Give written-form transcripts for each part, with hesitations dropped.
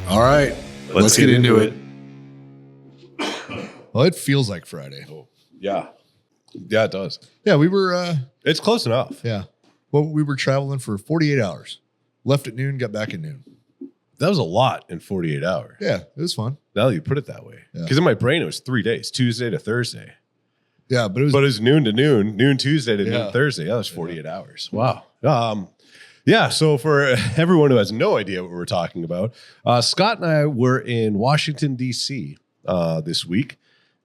All right, let's get into it. Well, it feels like Friday. Oh, yeah, it does. Yeah, we were. It's close enough. Yeah, well, we were traveling for 48 hours. Left at noon, got back at noon. That was a lot in 48 hours. Yeah, it was fun. Now that you put it that way, because in my brain it was 3 days, Tuesday to Thursday. Yeah, but it was noon to noon Tuesday to noon Thursday. That was 48 hours. Wow. Yeah. So for everyone who has no idea what we're talking about, Scott and I were in Washington, D.C. This week,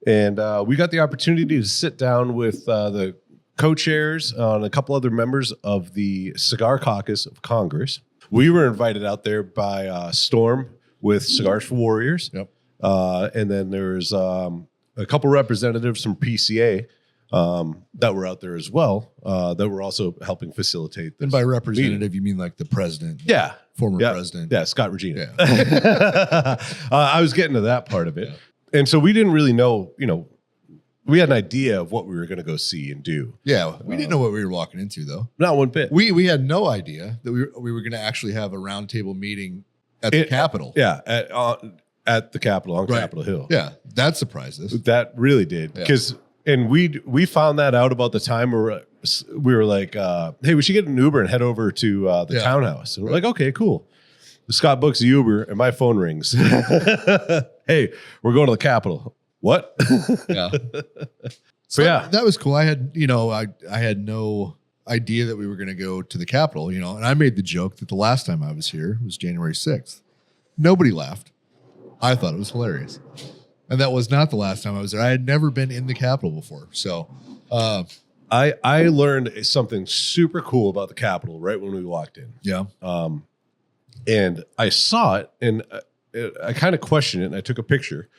and we got the opportunity to sit down with the co-chairs and a couple other members of the Cigar Caucus of Congress. We were invited out there by Storm with Cigars for Warriors. Yep. And then there's a couple representatives from PCA that were out there as well, that were also helping facilitate this. And by representative, meeting. You mean like the president? Yeah. Former president. Yeah, Scott Regina. Yeah. I was getting to that part of it. Yeah. And so we didn't really know, we had an idea of what we were going to go see and do. Yeah, we didn't know what we were walking into, though. Not one bit. We had no idea that we were going to actually have a roundtable meeting at the Capitol. Yeah, at the Capitol on Capitol Hill. Yeah, that surprised us. That really did, because and we found that out about the time where we were like, hey, we should get an Uber and head over to the townhouse. And we're like, okay, cool. Scott books the Uber, and my phone rings. Hey, we're going to the Capitol. What? Yeah. So yeah, that was cool. I had, I had no idea that we were going to go to the Capitol, and I made the joke that the last time I was here was January 6th. Nobody laughed. I thought it was hilarious. And that was not the last time I was there. I had never been in the Capitol before. So I learned something super cool about the Capitol right when we walked in. Yeah. And I saw it, and I kind of questioned it, and I took a picture.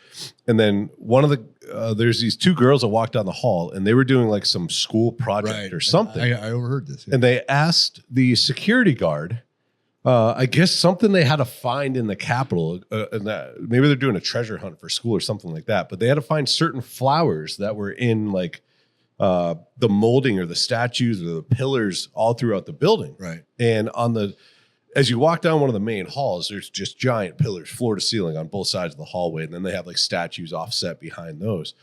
And then one of the there's these two girls that walked down the hall, and they were doing like some school project or something. I overheard this. Yeah. And they asked the security guard, I guess something they had to find in the Capitol, and maybe they're doing a treasure hunt for school or something like that. But they had to find certain flowers that were in like the molding or the statues or the pillars all throughout the building. Right. And as you walk down one of the main halls, there's just giant pillars, floor to ceiling on both sides of the hallway. And then they have like statues offset behind those.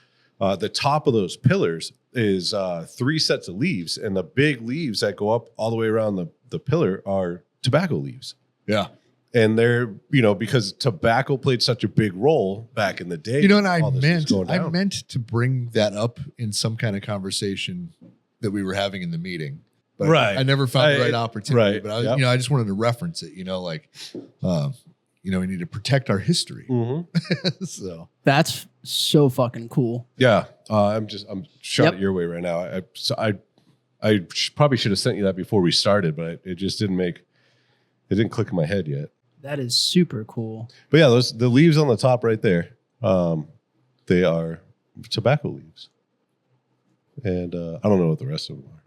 The top of those pillars is 3 sets of leaves. And the big leaves that go up all the way around the pillar are tobacco leaves. Yeah. And they're, because tobacco played such a big role back in the day. And I meant to bring that up in some kind of conversation that we were having in the meeting. But I never found the right opportunity. Right. But I just wanted to reference it. We need to protect our history. Mm-hmm. So that's so fucking cool. Yeah, I'm shot your way right now. I probably should have sent you that before we started, but it just didn't click in my head yet. That is super cool. But yeah, the leaves on the top right there, they are tobacco leaves, and I don't know what the rest of them are.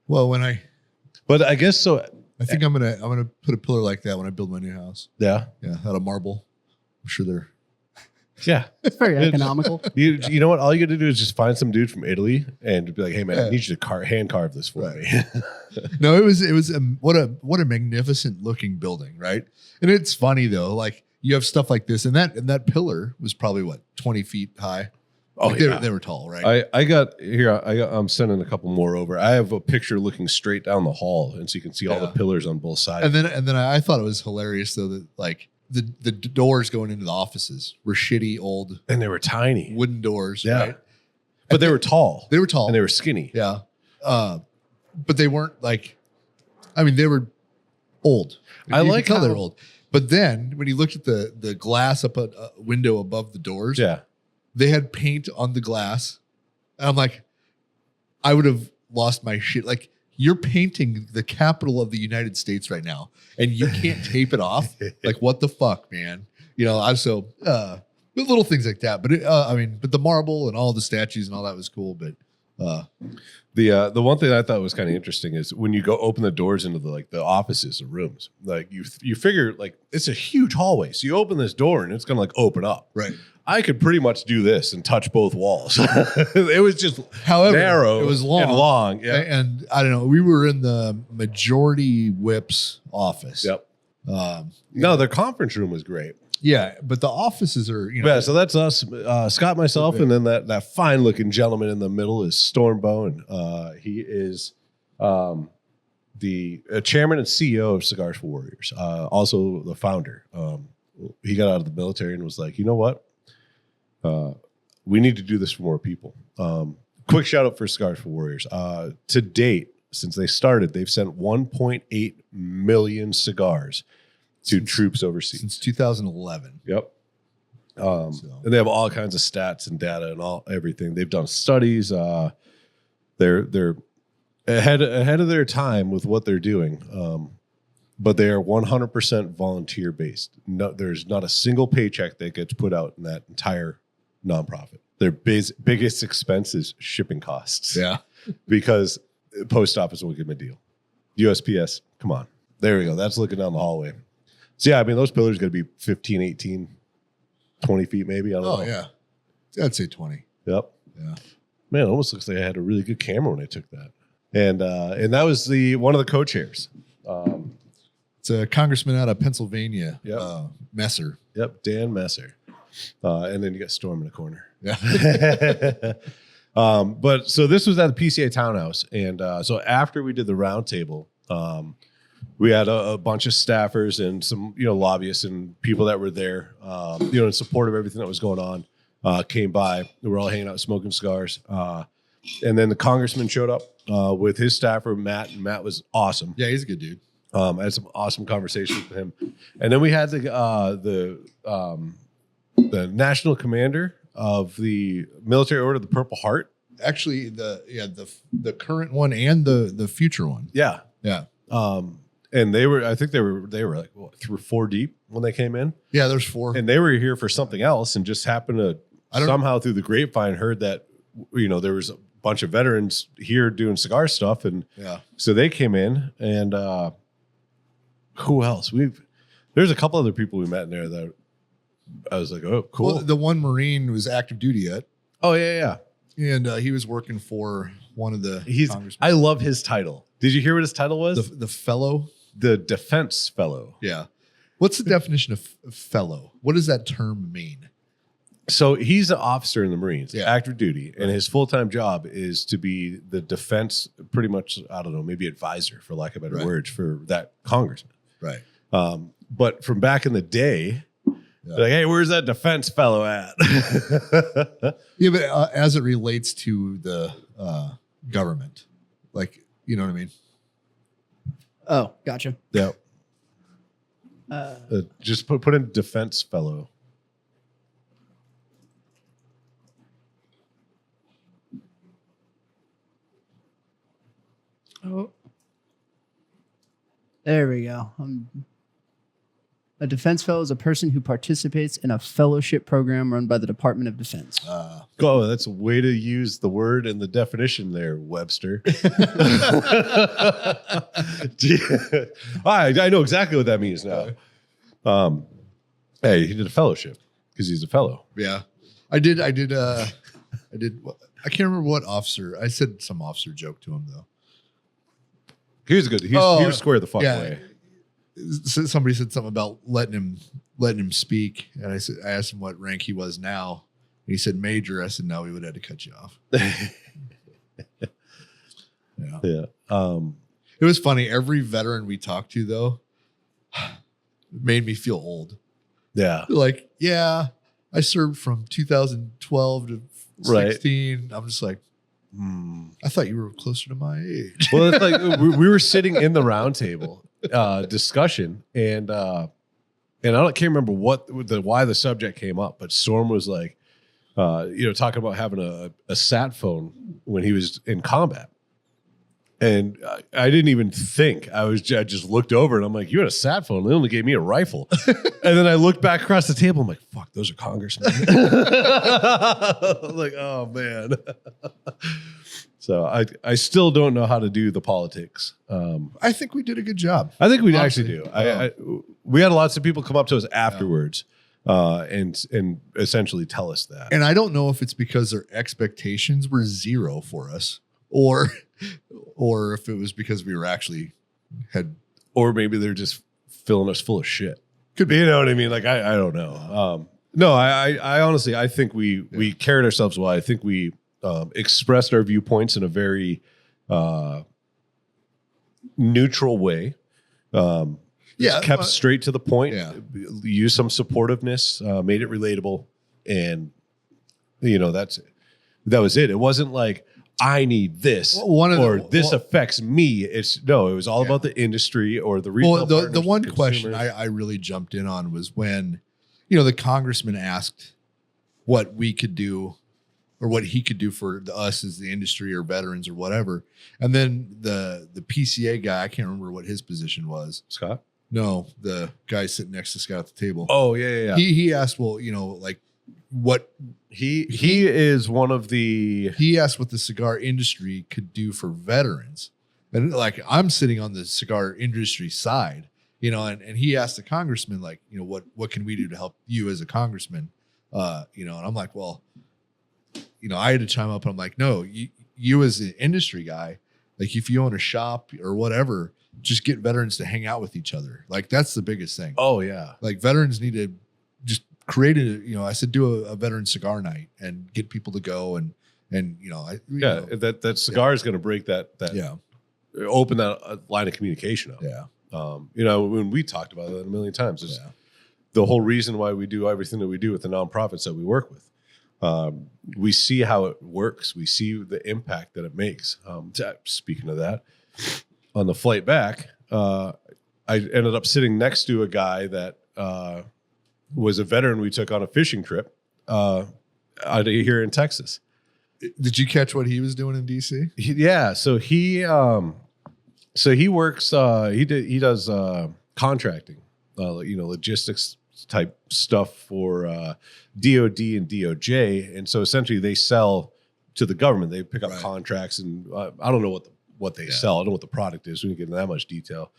Well, but I guess so. I think I'm gonna put a pillar like that when I build my new house. Yeah, out of marble. I'm sure they're. Yeah, it's very economical. You know what? All you got to do is just find some dude from Italy and be like, "Hey man, I need you to hand carve this for me." No, it was what a magnificent looking building, right? And it's funny though, like you have stuff like this, and that pillar was probably 20 feet high. Oh, they were tall, right? I'm sending a couple more over. I have a picture looking straight down the hall, and so you can see all the pillars on both sides. And then I thought it was hilarious though that like the doors going into the offices were shitty old, and they were tiny wooden doors, right? But they were tall. They were tall, and they were skinny. Yeah, but they weren't like. I mean, they were old. I like how they were old. But then when you looked at the glass up a window above the doors, they had paint on the glass. And I'm like, I would have lost my shit. Like, you're painting the capital of the United States right now, and you can't tape it off. Like, what the fuck, man? Little things like that. But but the marble and all the statues and all that was cool. But the one thing I thought was kind of interesting is when you go open the doors into the offices, the rooms, like you figure like it's a huge hallway. So you open this door and it's gonna open up. Right. I could pretty much do this and touch both walls. It was just narrow. It was long. Yeah. And I don't know. We were in the majority whip's office. Yep. No, their conference room was great. Yeah, but the offices are, Yeah, so that's us, Scott, myself, and then that fine looking gentleman in the middle is Storm Bowen. He is the chairman and CEO of Cigars for Warriors, also the founder. He got out of the military and was like, you know what? We need to do this for more people. Quick shout out for Cigars for Warriors. To date, since they started, they've sent 1.8 million cigars to troops overseas. Since 2011. Yep. And they have all kinds of stats and data and everything. They've done studies. They're ahead of their time with what they're doing. But they are 100% volunteer based. No, there's not a single paycheck that gets put out in that entire nonprofit. Their biggest expense is shipping costs. Yeah. Because post office will give them a deal. USPS, come on. There we go. That's looking down the hallway. So yeah, I mean, those pillars got to be 15, 18, 20 feet maybe. I don't know. Oh, yeah. I'd say 20. Yep. Yeah. Man, it almost looks like I had a really good camera when I took that. And that was one of the co-chairs. It's a congressman out of Pennsylvania, Messer. Yep, Dan Messer. And then you got Storm in the corner. Yeah. But so this was at the PCA Townhouse. And so after we did the roundtable, we had a bunch of staffers and some, lobbyists and people that were there, in support of everything that was going on, came by. We were all hanging out, smoking cigars. And then the congressman showed up with his staffer, Matt, and Matt was awesome. Yeah, he's a good dude. I had some awesome conversations with him. And then we had the national commander of the military order, the Purple Heart. Actually, the current one and the future one. Yeah. Yeah. And I think they were like 3 or 4 deep when they came in. Yeah, there's 4. And they were here for something else and just happened to somehow through the grapevine heard that, there was a bunch of veterans here doing cigar stuff. And so they came in and who else? There's a couple other people we met in there that I was like, oh, cool. Well, the one Marine was active duty yet. Oh, yeah. And he was working for one of the congressmen. I love his title. Did you hear what his title was? The fellow? The defense fellow. Yeah. What's the definition of fellow? What does that term mean? So he's an officer in the Marines, Yeah. active duty, and his full-time job is to be the defense, pretty much, I don't know, maybe advisor, for lack of better words, for that congressman. Right. But from back in the day, like, hey, where's that defense fellow at? Yeah, but as it relates to the government, like, you know what I mean? Oh, gotcha. Yeah. Just put in defense fellow. Oh, there we go. A defense fellow is a person who participates in a fellowship program run by the Department of Defense. Oh, that's a way to use the word and the definition there, Webster. I know exactly what that means now. Hey, he did a fellowship because he's a fellow. Yeah, I did. I can't remember what officer. I said some officer joke to him though. He was good. He was square the fuck away. Somebody said something about letting him speak, and I asked him what rank he was now. And he said major. I said no, we would have to cut you off. Yeah. It was funny. Every veteran we talked to though made me feel old. Yeah. Like, yeah, I served from 2012 to 16. I'm just like, I thought you were closer to my age. Well, it's like we were sitting in the round table discussion, and I can't remember why the subject came up, but Storm was like, talking about having a sat phone when he was in combat. And I didn't even think. I just looked over and I'm like, you had a sat phone. They only gave me a rifle. And then I looked back across the table. I'm like, fuck, those are congressmen. I'm like, oh, man. So I still don't know how to do the politics. I think we did a good job. I think we actually do. We had lots of people come up to us afterwards and essentially tell us that. And I don't know if it's because their expectations were zero for us or if it was because we were actually or maybe they're just filling us full of shit. Could be. You know what I mean? Like, I don't know. No, I honestly, I think we carried ourselves well. I think we expressed our viewpoints in a very neutral way. Kept straight to the point. Yeah. Used some supportiveness, made it relatable, and that was it. It wasn't like I need this this affects me. It was all about the industry or the retail. Well, the one question I really jumped in on was when, the congressman asked what we could do or what he could do for us as the industry or veterans or whatever. And then the PCA guy, I can't remember what his position was. Scott? No, the guy sitting next to Scott at the table. Oh, yeah. He asked, well, like what he is one of the. He asked what the cigar industry could do for veterans. And like, I'm sitting on the cigar industry side, and he asked the congressman, like, what can we do to help you as a congressman? And I'm like, well, I had to chime up. And I'm like, no, you as an industry guy, like if you own a shop or whatever, just get veterans to hang out with each other. Like that's the biggest thing. Oh yeah. Like veterans need to just create I said, do a veteran cigar night and get people to go and that cigar is going to break that open that line of communication up. Yeah. When we talked about it a million times, is the whole reason why we do everything that we do with the nonprofits that we work with. We see how it works. We see the impact that it makes. Speaking of that, on the flight back, I ended up sitting next to a guy that was a veteran we took on a fishing trip out of here in Texas. Did you catch what he was doing in DC? So he works. He does contracting, logistics type stuff for DOD and DOJ, and so essentially they sell to the government. They pick up contracts, and I don't know what they sell. I don't know what the product is. We didn't get into that much detail,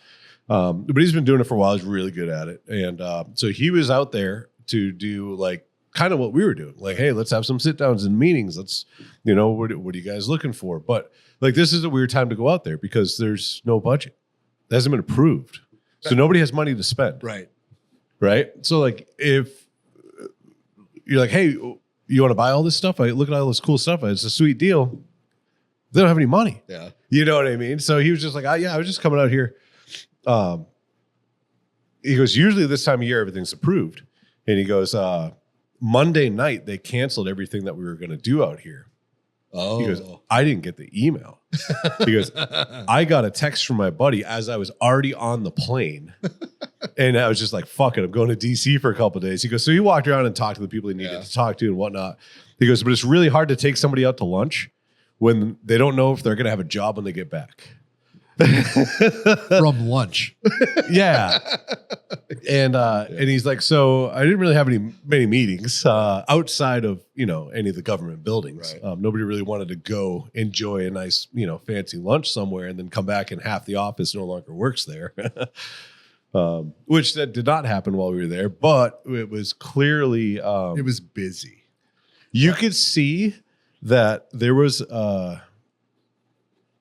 but he's been doing it for a while. He's really good at it, and so he was out there to do like kind of what we were doing. Like, hey, let's have some sit downs and meetings. Let's, what are you guys looking for? But like, this is a weird time to go out there because there's no budget. It hasn't been approved, so nobody has money to spend. Right. So like, if you're like, hey, you want to buy all this stuff? I look at all this cool stuff. It's a sweet deal. They don't have any money. Yeah. You know what I mean? So he was just like, I was just coming out here. He goes, usually this time of year, everything's approved. And he goes, Monday night, they canceled everything that we were going to do out here. Oh. He goes, I didn't get the email. He goes, I got a text from my buddy as I was already on the plane. And I was just like, fuck it, I'm going to DC for a couple of days. He goes, so he walked around and talked to the people he needed to talk to and whatnot. He goes, but it's really hard to take somebody out to lunch when they don't know if they're going to have a job when they get back. From lunch. Yeah. And he's like, so I didn't really have many meetings outside of, any of the government buildings. Right. Nobody really wanted to go enjoy a nice, fancy lunch somewhere and then come back and half the office no longer works there. Which that did not happen while we were there, but it was clearly it was busy. You could see that there was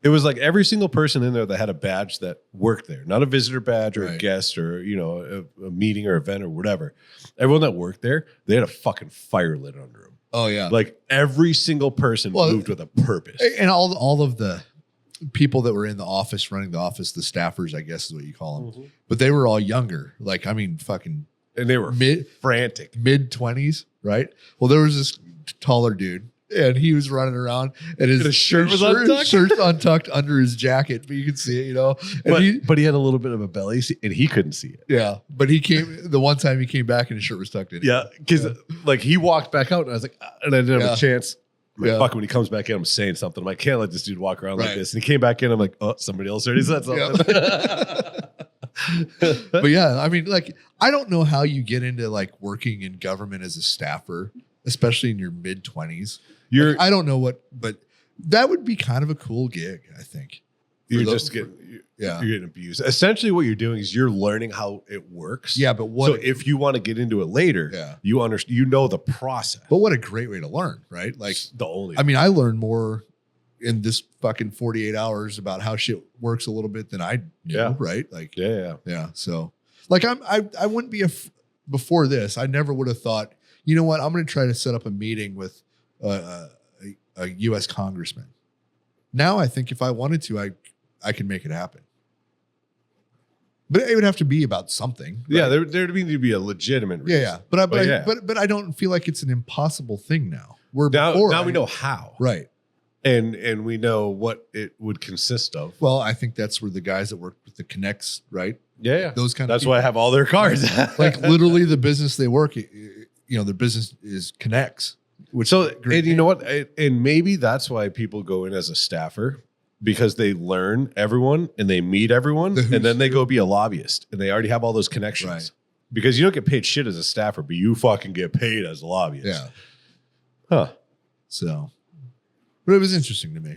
it was like every single person in there that had a badge that worked there, not a visitor badge or a guest or, a meeting or event or whatever. Everyone that worked there, they had a fucking fire lit under them. Oh yeah. Like every single person moved with a purpose. And all of the people that were in the office, running the office, the staffers, I guess is what you call them. Mm-hmm. But they were all younger. Like, I mean, fucking. And they were frantic. Mid-20s, right? Well, there was this taller dude. And he was running around, and his shirt was untucked. Shirt's untucked under his jacket, but you could see it, And but he had a little bit of a belly, and he couldn't see it. Yeah, but he came the one time he came back, and his shirt was tucked in. Yeah, because like he walked back out, and I was like, and I didn't have a chance. Fuck, when he comes back in, I'm saying something. I'm like, can't let this dude walk around like this. And he came back in, I'm like, oh, somebody else already said something. But yeah, I mean, like, I don't know how you get into like working in government as a staffer, especially in your mid-20s. I don't know but that would be kind of a cool gig, I think. You're getting abused. Essentially what you're doing is you're learning how it works. Yeah, but if you want to get into it later, you know the process. But what a great way to learn, right? Like I learned more in this fucking 48 hours about how shit works a little bit than I knew, right? Like yeah. So Like I wouldn't be before this. I never would have thought, you know what? I'm going to try to set up a meeting with a U.S. congressman. Now I think if I wanted to, I can make it happen. But it would have to be about something. Right? Yeah, there'd need to be a legitimate reason. Yeah. But I don't feel like it's an impossible thing now. Now we know how. Right. And we know what it would consist of. Well, I think that's where the guys that work with the Connects, right? Yeah. Those kind of That's people. why I have all their cards. Like literally the business they work, their business is Connects. And you know what? And maybe that's why people go in as a staffer, because they learn everyone and they meet everyone, and then they go be a lobbyist and they already have all those connections. Right. Because you don't get paid shit as a staffer, but you fucking get paid as a lobbyist. Yeah. Huh. So, but it was interesting to me.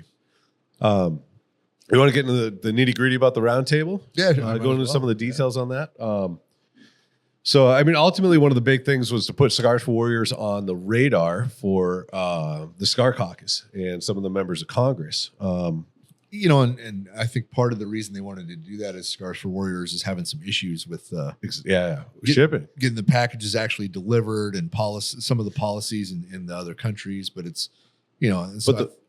You want to get into the nitty gritty about the round table? Yeah. Go into some of the details on that. So, I mean, ultimately, one of the big things was to put Cigars for Warriors on the radar for the Cigar Caucus and some of the members of Congress. And I think part of the reason they wanted to do that as Cigars for Warriors is having some issues with shipping, getting the packages actually delivered, and some of the policies in the other countries. But it's I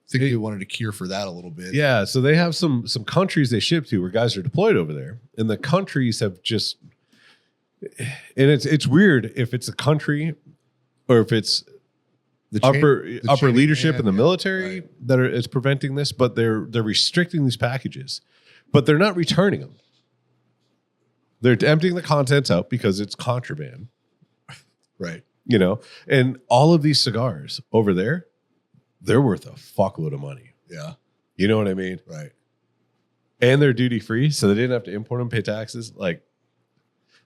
think they wanted to cure for that a little bit. Yeah, so they have some countries they ship to where guys are deployed over there, and the countries have just, and it's weird if it's a country or if it's the upper leadership in the military that is preventing this, but they're restricting these packages, but they're not returning them. They're emptying the contents out because it's contraband, right? And all of these cigars over there, they're worth a fuckload of money. Yeah, you know what I mean, right? And they're duty free, so they didn't have to import them, pay taxes. Like,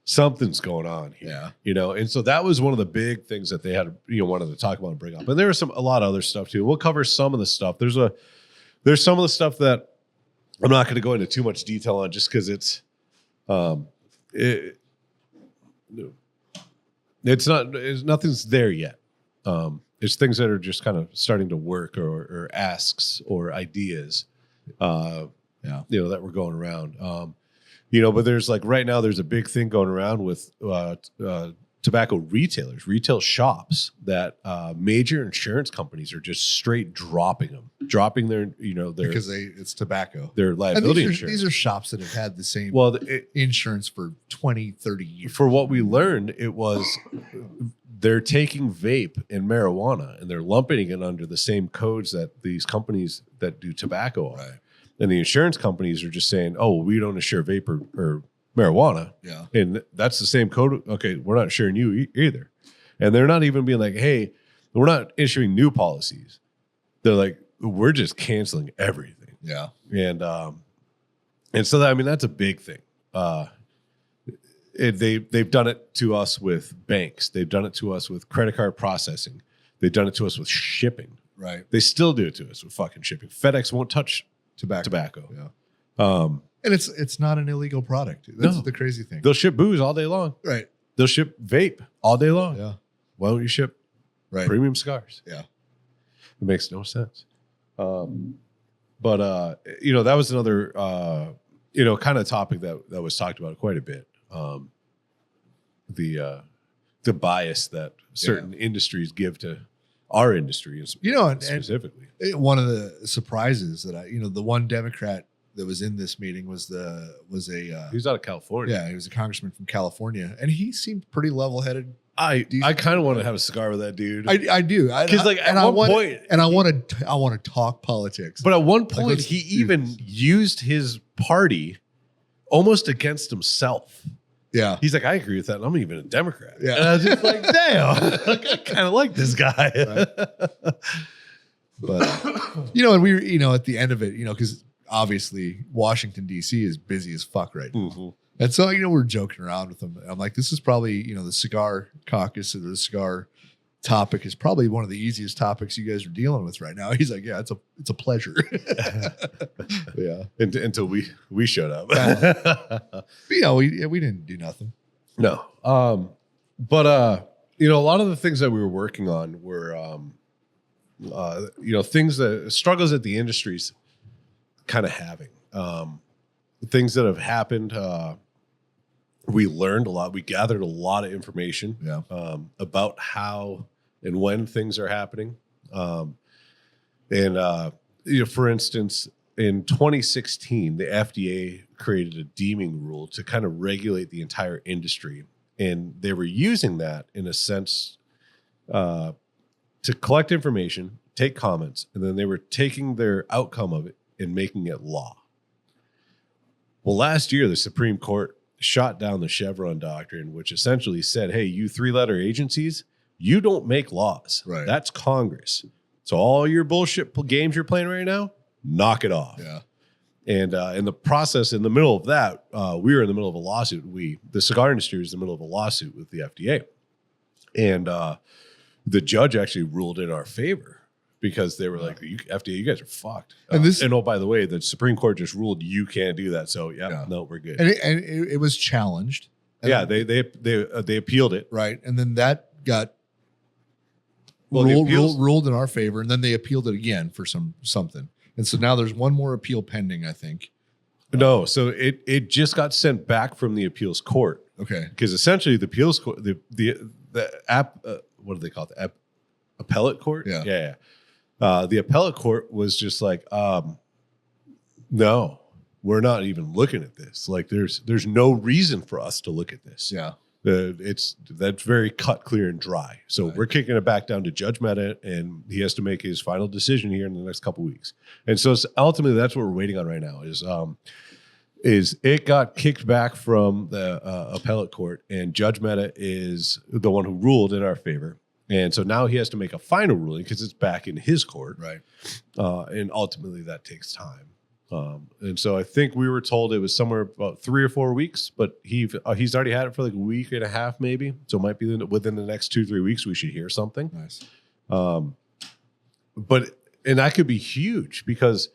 something's going on here, and so that was one of the big things that they had, wanted to talk about and bring up. And there was a lot of other stuff too. We'll cover some of the stuff. There's some of the stuff that I'm not going to go into too much detail on, just because it's nothing's there yet. It's things that are just kind of starting to work, or asks or ideas, that were going around. But there's right now there's a big thing going around with tobacco retailers, retail shops that major insurance companies are just straight dropping their because it's tobacco, their liability insurance. These are shops that have had the same insurance for 20, 30 years. For what we learned, it was they're taking vape and marijuana and they're lumping it under the same codes that these companies that do tobacco are. Right. And the insurance companies are just saying, oh, we don't insure vape or marijuana. Yeah. And that's the same code. Okay, we're not insuring you either. And they're not even being like, hey, we're not issuing new policies. They're like, we're just canceling everything. Yeah. And so that, that's a big thing. They've done it to us with banks. They've done it to us with credit card processing. They've done it to us with shipping. Right. They still do it to us with fucking shipping. FedEx won't touch tobacco. Yeah. And it's not an illegal product. That's the crazy thing. They'll ship booze all day long. Right. They'll ship vape all day long. Yeah. Why don't you ship premium cigars? Yeah. It makes no sense. But that was another kind of topic that was talked about quite a bit. The bias that certain industries give to our industry, specifically. And one of the surprises that the one Democrat that was in this meeting was he was out of California. Yeah, he was a congressman from California, and he seemed pretty level-headed. I kind of want to have a cigar with that dude. I do, because I want to talk politics. But at one point, he even used his party almost against himself. Yeah. He's like, I agree with that. And I'm even a Democrat. Yeah. And I was just like, damn, I kind of like this guy. Right. But, and we were, at the end of it, because obviously Washington, D.C. is busy as fuck right now. Mm-hmm. And so, we're joking around with him. I'm like, this is probably, the cigar caucus or the cigar topic is probably one of the easiest topics you guys are dealing with right now. He's like, yeah, it's a pleasure. Yeah. Until we showed up. We didn't do nothing. No. But a lot of the things that we were working on were things that struggles that the industry's kind of having. Things that have happened we learned a lot. We gathered a lot of information about how and when things are happening. For instance, in 2016, the FDA created a deeming rule to kind of regulate the entire industry. And they were using that in a sense to collect information, take comments, and then they were taking their outcome of it and making it law. Well, last year, the Supreme Court shot down the Chevron doctrine, which essentially said, hey, you three-letter agencies, you don't make laws. Right. That's Congress. So all your bullshit games you're playing right now, knock it off. Yeah. And in the process, in the middle of that, we were in the middle of a lawsuit. The cigar industry was in the middle of a lawsuit with the FDA. And the judge actually ruled in our favor because they were like, FDA, you guys are fucked. And oh, by the way, the Supreme Court just ruled you can't do that. So, no, we're good. And it was challenged. They appealed it. Right. And then that got ruled in our favor. And then they appealed it again for something. And so now there's one more appeal pending, I think. No, so it just got sent back from the appeals court. Okay. Because essentially the appeals court, what do they call it? Appellate court? Yeah. The appellate court was just like, no, we're not even looking at this. Like there's no reason for us to look at this. Yeah. That's very cut, clear, and dry. So we're kicking it back down to Judge Mehta, and he has to make his final decision here in the next couple of weeks. And so ultimately, that's what we're waiting on right now. Is it got kicked back from the appellate court, and Judge Mehta is the one who ruled in our favor. And so now he has to make a final ruling because it's back in his court, right? And ultimately, that takes time. And so I think we were told it was somewhere about 3 or 4 weeks, but he's already had it for like a week and a half, maybe. So it might be within the next 2-3 weeks we should hear something. Nice. And that could be huge because,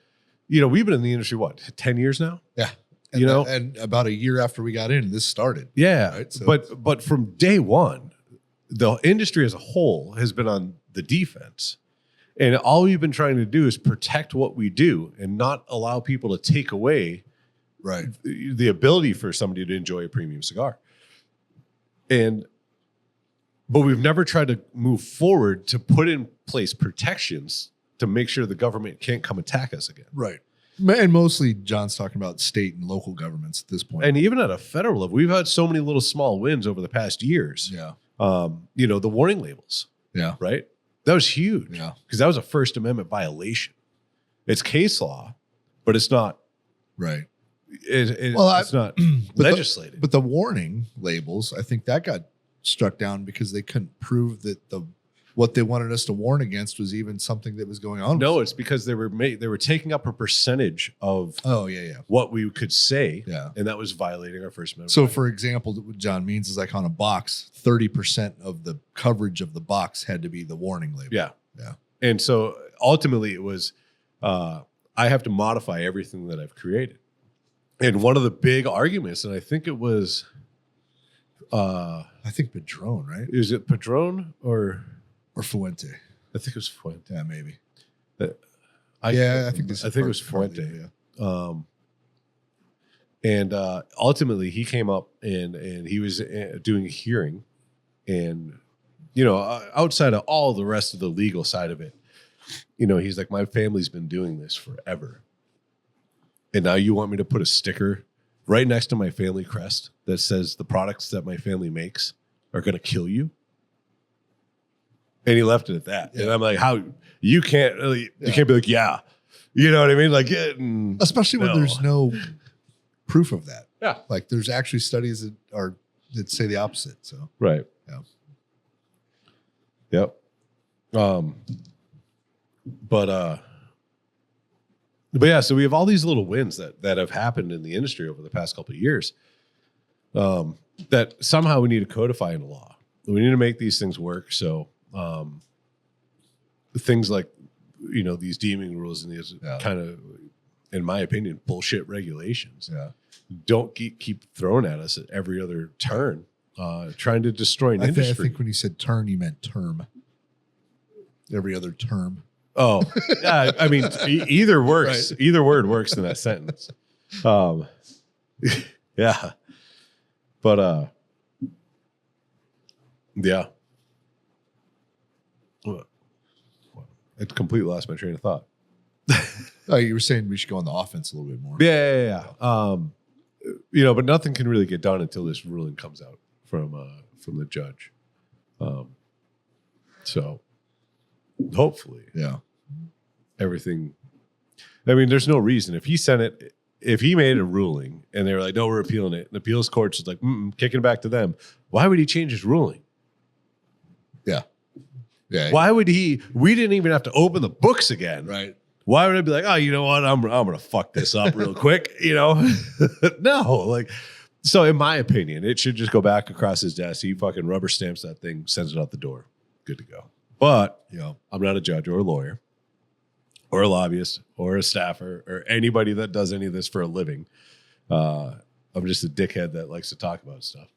we've been in the industry, 10 years now? Yeah. And about a year after we got in, this started. Yeah. Right? So but from day one, the industry as a whole has been on the defense. And all we've been trying to do is protect what we do and not allow people to take away the ability for somebody to enjoy a premium cigar. But we've never tried to move forward to put in place protections to make sure the government can't come attack us again. Right. And mostly John's talking about state and local governments at this point. And even at a federal level, we've had so many little small wins over the past years. Yeah. The warning labels. Yeah. Right. That was huge. Yeah. Because that was a First Amendment violation. It's case law, but it's not. Right. It's not legislated. But the warning labels, I think that got struck down because they couldn't prove that what they wanted us to warn against was even something that was going on. No, it's because they were taking up a percentage of what we could say, and that was violating our First Amendment. So, for example, what John means is like on a box, 30% of the coverage of the box had to be the warning label. Yeah. Yeah. And so ultimately it was, I have to modify everything that I've created. And one of the big arguments, and I think it was... I think Padron, right? Is it Padron or Fuente? I think it was Fuente. Yeah, maybe. I think it was Fuente. Yeah. Ultimately, he came up and he was doing a hearing, and outside of all the rest of the legal side of it, he's like, my family's been doing this forever, and now you want me to put a sticker right next to my family crest that says the products that my family makes are going to kill you? And he left it at that. Yeah. And I'm like, how you can't be like, yeah, you know what I mean? Like, especially when there's no proof of that. Yeah. Like there's actually studies that say the opposite. So, right. Yeah. Yep. But yeah, so we have all these little wins that have happened in the industry over the past couple of years, that somehow we need to codify into law. We need to make these things work. So, things like, these deeming rules and these kind of, in my opinion, bullshit regulations don't keep thrown at us at every other turn, trying to destroy an industry. I think when you said turn, you meant term. Every other term. Oh, yeah. I mean, either works. Right. Either word works in that sentence. Yeah. But yeah. I completely lost my train of thought. Oh, you were saying we should go on the offense a little bit more. Yeah. But nothing can really get done until this ruling comes out from the judge. So hopefully, everything. I mean, there's no reason if he made a ruling and they were like, no, we're appealing it, and the appeals court's just like, kicking it back to them. Why would he change his ruling? Yeah. Why would he? We didn't even have to open the books again. Right. Why would I be like, oh, you know what? I'm gonna fuck this up real quick. No. So in my opinion, it should just go back across his desk. He fucking rubber stamps that thing, sends it out the door. Good to go. But I'm not a judge or a lawyer or a lobbyist or a staffer or anybody that does any of this for a living. I'm just a dickhead that likes to talk about stuff.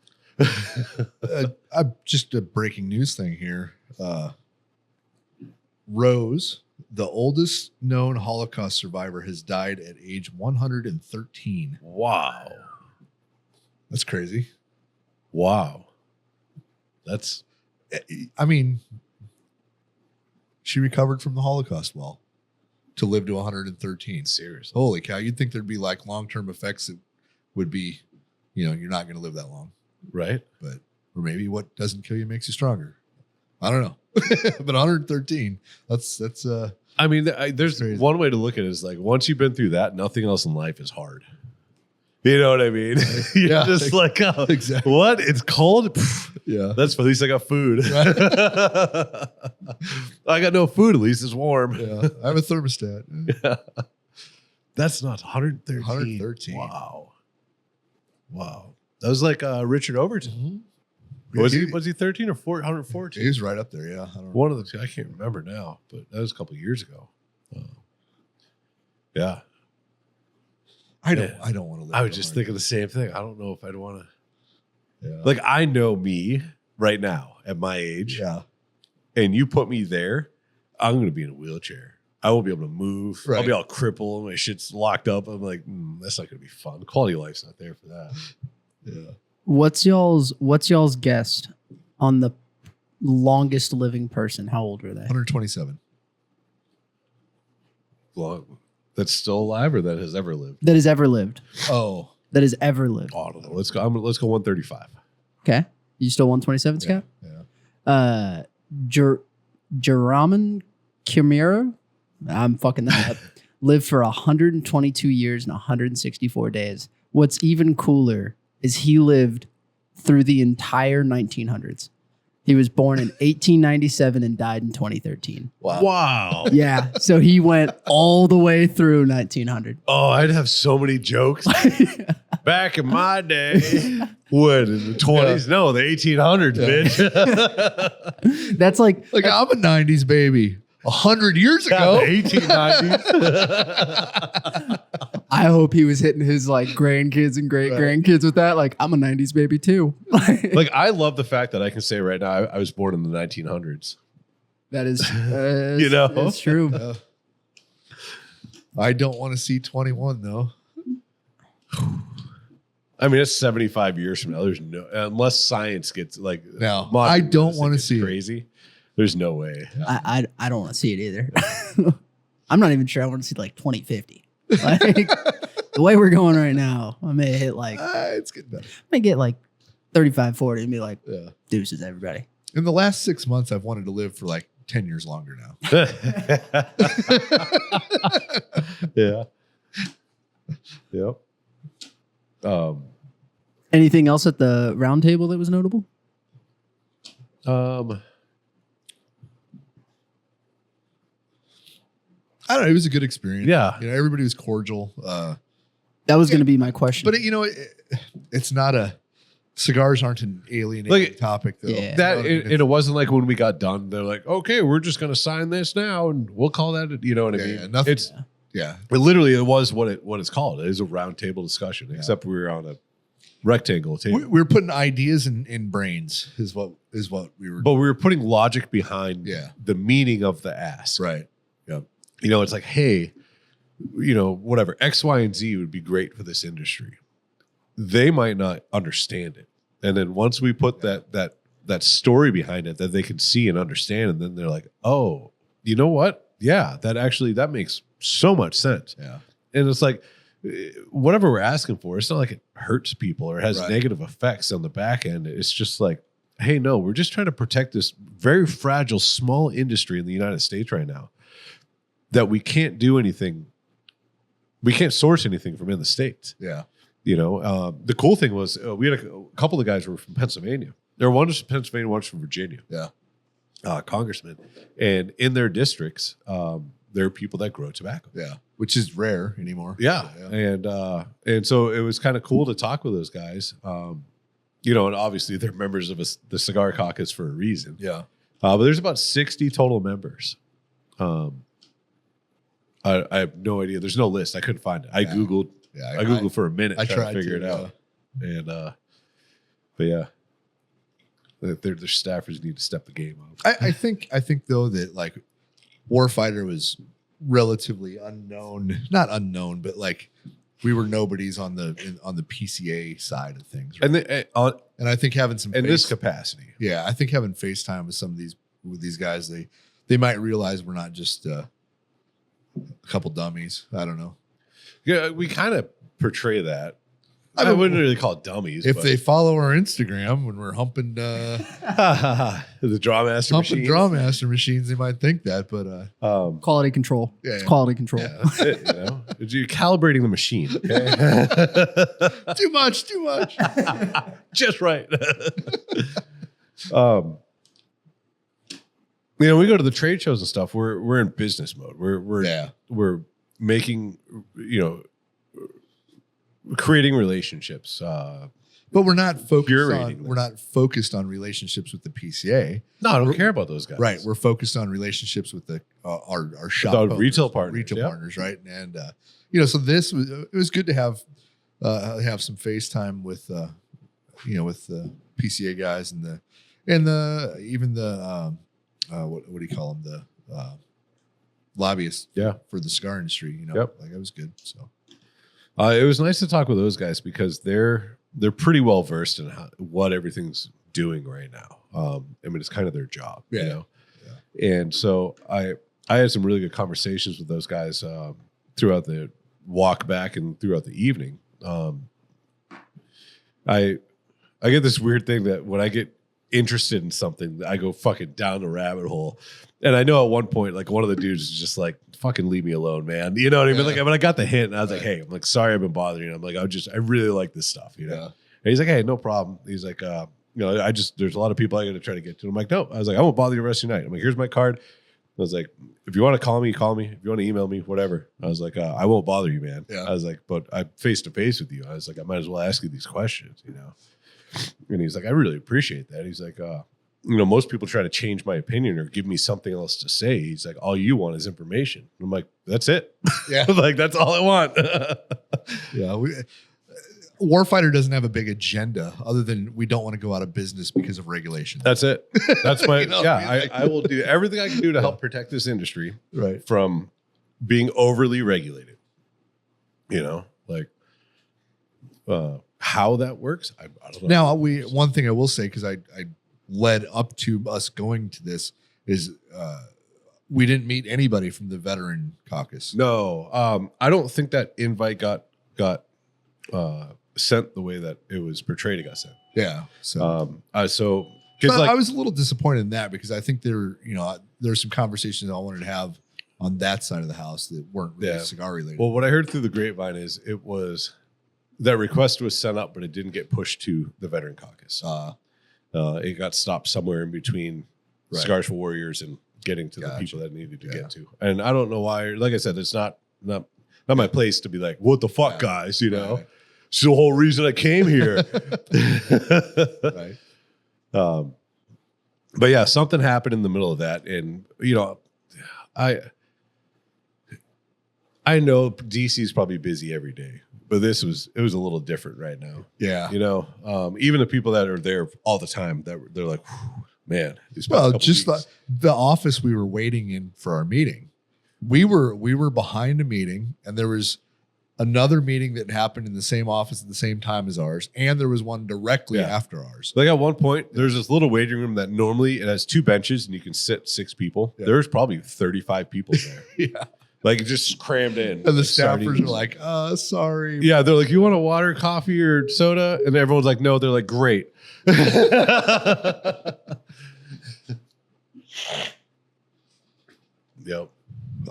Just a breaking news thing here. Rose, the oldest known Holocaust survivor, has died at age 113. Wow. That's crazy. Wow. I mean, she recovered from the Holocaust well to live to 113. Seriously. Holy cow. You'd think thered be like long-term effects that would be, you're not going to live that long. Right. Or maybe what doesn't kill you makes you stronger. I don't know. But 113, that's I mean, there's crazy. One way to look at it is like, once you've been through that, nothing else in life is hard. You know what I mean? You're just like, oh, exactly. What? It's cold? Yeah. That's at least I got food. Right. I got no food. At least it's warm. Yeah. I have a thermostat. Yeah. That's not 113. 113. Wow. That was like Richard Overton. Mm-hmm. Was he 13 or 114? He was right up there. Yeah. I don't know. One of the two. I can't remember now, but that was a couple of years ago. Yeah. I don't want to live. I was just thinking the same thing. I don't know if I'd want to. Yeah. Like, I know me right now at my age. Yeah. And you put me there, I'm going to be in a wheelchair. I won't be able to move. Right. I'll be all crippled. My shit's locked up. I'm like, that's not going to be fun. Quality of life's not there for that. Yeah. What's y'all's guess on the longest living person? How old were they? 127. Well, that's still alive or that has ever lived? That has ever lived. Oh. That has ever lived. Oh, I don't know. Let's go 135. Okay. You still 127, Scott? Yeah. Jaraman Kimiro, I'm fucking that up, lived for 122 years and 164 days. What's even cooler is he lived through the entire 1900s. He was born in 1897 and died in 2013. Wow. Yeah. So he went all the way through 1900. Oh, I'd have so many jokes. Back in my day. What, in the 20s? No, the 1800s, bitch. That's like I'm a 90s baby. 100 years ago. The 1890s. I hope he was hitting his like grandkids and great grandkids with that. Like, I'm a 90s baby too. Like, I love the fact that I can say right now I was born in the 1900s. That is, it's true. I don't want to see 21 though. I mean, it's 75 years from now. There's no, unless science gets like, no, I don't want to see crazy. There's no way. I don't want to see it either. I'm not even sure I want to see like 2050. Like the way we're going right now, I may hit like it's getting better. I may get like 35, 40 and be like, Yeah. deuces, everybody. In the last 6 months, I've wanted to live for like 10 years longer now. Yeah. Yep. Anything else at the round table that was notable? I don't know. It was a good experience. Yeah. Everybody was cordial. That was going to be my question. But it's not cigars aren't an alienating topic though. Yeah. That and it wasn't like when we got done, they're like, okay, we're just going to sign this now and we'll call that, you know what I mean? Yeah, nothing. It literally, it was what it's called. It is a round table discussion, except we were on a rectangle table. We were putting ideas in brains is what we were. But we were putting logic behind the meaning of the ask. Right. Yeah. It's like, hey, whatever, X, Y, and Z would be great for this industry. They might not understand it. And then once we put that story behind it that they can see and understand, and then they're like, oh, you know what? Yeah, that makes so much sense. Yeah. And it's like, whatever we're asking for, it's not like it hurts people or has negative effects on the back end. It's just like, hey, no, we're just trying to protect this very fragile, small industry in the United States right now that we can't do anything. We can't source anything from in the States. Yeah. The cool thing was we had a couple of guys who were from Pennsylvania. There were one was from Pennsylvania, one was from Virginia. Yeah. Congressmen. And in their districts, there are people that grow tobacco. Yeah. Which is rare anymore. Yeah. And so it was kind of cool to talk with those guys. And obviously they're members of the Cigar Caucus for a reason. Yeah. But there's about 60 total members. I have no idea. There's no list. I couldn't find it. I Googled. Yeah, I Googled for a minute. I tried to figure it out. And but yeah, their staffers need to step the game up. I think though that like Warfighter was relatively not unknown, but like we were nobodies on the PCA side of things, right? And I think having some in this capacity, yeah, I think having FaceTime with these guys, they might realize we're not just a couple dummies. I don't know. Yeah, we kind of portray that. I wouldn't really call it dummies. If they follow our Instagram when we're humping the Drawmaster machines. Drawmaster machines, they might think that, but quality control. Yeah, it's quality control. Yeah, that's it, You're calibrating the machine. Okay? Too much. Just right. We go to the trade shows and stuff. We're in business mode. We're making, creating relationships. But we're not focused on relationships with the PCA. No, I don't care about those guys. Right. We're focused on relationships with our shop owners, retail partners. Partners, right? And so it was good to have some FaceTime with with the PCA guys and even the what do you call them, the lobbyists for the cigar industry. Like it was good. So it was nice to talk with those guys because they're pretty well versed in what everything's doing right now. It's kind of their job, And so I had some really good conversations with those guys throughout the walk back and throughout the evening. I get this weird thing that when I get interested in something, I go fucking down the rabbit hole. And I know at one point, like one of the dudes is just like, fucking leave me alone, man. You know what I mean? Like, when I got the hint, and I was like, hey, I'm like, sorry, I've been bothering you. I'm like, I really like this stuff, And he's like, hey, no problem. He's like, there's a lot of people I got to try to get to. I'm like, no. I was like, I won't bother you the rest of your night. I'm like, here's my card. I was like, if you want to call me, call me. If you want to email me, whatever. I was like, I won't bother you, man. I was like, but I'm face to face with you. I was like, I might as well ask you these questions, And he's like, I really appreciate that. He's like, most people try to change my opinion or give me something else to say. He's like, all you want is information. I'm like, that's it. Yeah. Like, that's all I want. Warfighter doesn't have a big agenda other than we don't want to go out of business because of regulation. That's it. That's my, I will do everything I can do to help protect this industry from being overly regulated. How that works, I don't know. Now, one thing I will say, because I led up to us going to this, is we didn't meet anybody from the veteran caucus. No, I don't think that invite got sent the way that it was portrayed. It got sent. Yeah. So, I was a little disappointed in that because I think there's some conversations I wanted to have on that side of the house that weren't really cigar related. Well, what I heard through the grapevine is that request was sent up, but it didn't get pushed to the veteran caucus. It got stopped somewhere in between Cigars for Warriors and getting to the people that needed to get to. And I don't know why. Like I said, it's not my place to be like, what the fuck, guys? Right. It's the whole reason I came here. But yeah, something happened in the middle of that, and I know DC is probably busy every day. But it was a little different right now. Yeah. Even the people that are there all the time, they're like, man. Just the office we were waiting in for our meeting. We were behind a meeting, and there was another meeting that happened in the same office at the same time as ours, and there was one directly after ours. Like at one point, there's this little waiting room that normally it has 2 benches and you can sit 6 people. Yeah. There's probably 35 people there. Yeah. Like just crammed in. And the staffers are like, sorry. Yeah, they're like, you want a water, coffee, or soda? And everyone's like, no. They're like, great. Yep.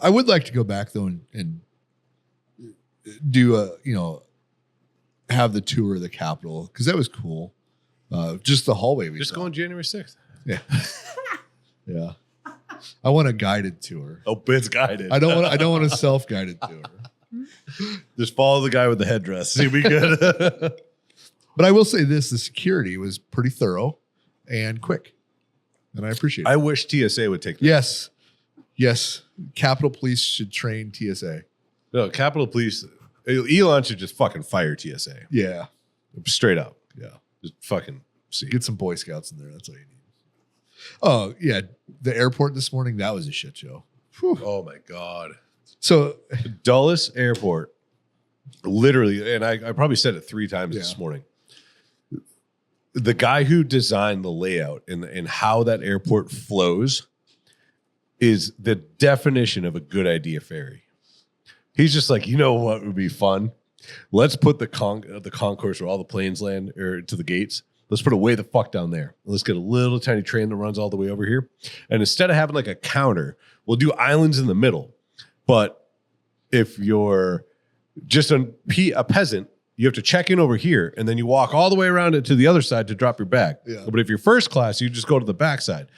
I would like to go back though and do have the tour of the Capitol because that was cool. Just the hallway we just saw. go on January 6th. Yeah. Yeah. I want a guided tour. Oh, it's guided. I don't want a self-guided tour. Just follow the guy with the headdress. You'll be good. But I will say this, the security was pretty thorough and quick. And I appreciate it. I wish TSA would take that. Yes. Yes. Capitol Police should train TSA. No, Capitol Police, Elon should just fucking fire TSA. Yeah. Straight up. Yeah. Just fucking see. Get some Boy Scouts in there. That's all you need. Oh, yeah. The airport this morning, that was a shit show. Whew. Oh, my God. So, the Dulles Airport, literally, and I probably said it 3 times this morning. The guy who designed the layout and how that airport flows is the definition of a good idea ferry. He's just like, you know what would be fun? Let's put the concourse where all the planes land or to the gates. Let's put it way the fuck down there. Let's get a little tiny train that runs all the way over here. And instead of having like a counter, we'll do islands in the middle. But if you're just a peasant, you have to check in over here, and then you walk all the way around it to the other side to drop your bag. Yeah. But if you're first class, you just go to the back side.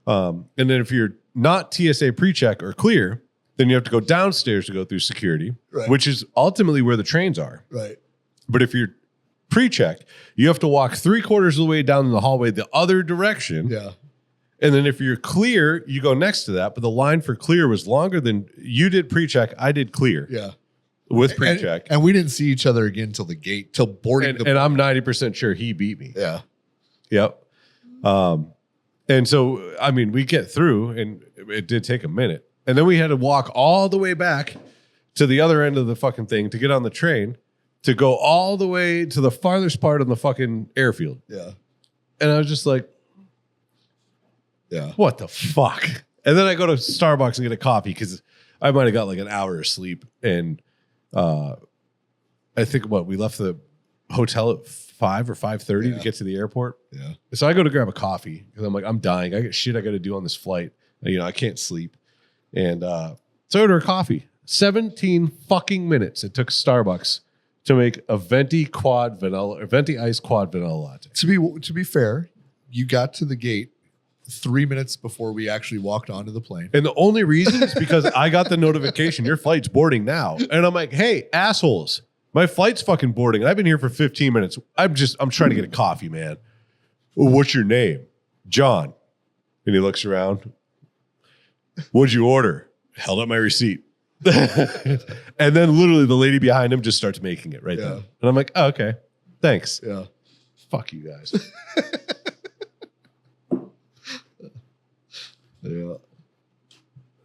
And then if you're not TSA pre-check or clear, then you have to go downstairs to go through security, which is ultimately where the trains are. Right. But if you're pre-check, you have to walk 3/4 of the way down the hallway the other direction. Yeah. And then if you're clear, you go next to that. But the line for clear was longer than you did pre-check. I did clear. Yeah. With pre-check. And we didn't see each other again till the gate, till boarding. And I'm 90% sure he beat me. Yeah. Yep. And so, I mean, we get through, and it did take a minute. And then we had to walk all the way back to the other end of the fucking thing to get on the train to go all the way to the farthest part of the fucking airfield. Yeah. And I was just like, yeah, what the fuck? And then I go to Starbucks and get a coffee because I might have got like an hour of sleep. And I think we left the hotel at 5 or 5:30 to get to the airport. Yeah. So I go to grab a coffee because I'm like, I'm dying. I got shit I got to do on this flight. I can't sleep. And so I order a coffee. 17 fucking minutes it took Starbucks to make a venti iced quad vanilla latte. To be fair, you got to the gate 3 minutes before we actually walked onto the plane. And the only reason is because I got the notification, your flight's boarding now. And I'm like, hey, assholes, my flight's fucking boarding. And I've been here for 15 minutes. I'm trying to get a coffee, man. Well, what's your name? John. And he looks around. What'd you order? Held up my receipt. And then literally the lady behind him just starts making it right then. And I'm like, oh, okay. Thanks. Yeah. Fuck you guys. Yeah.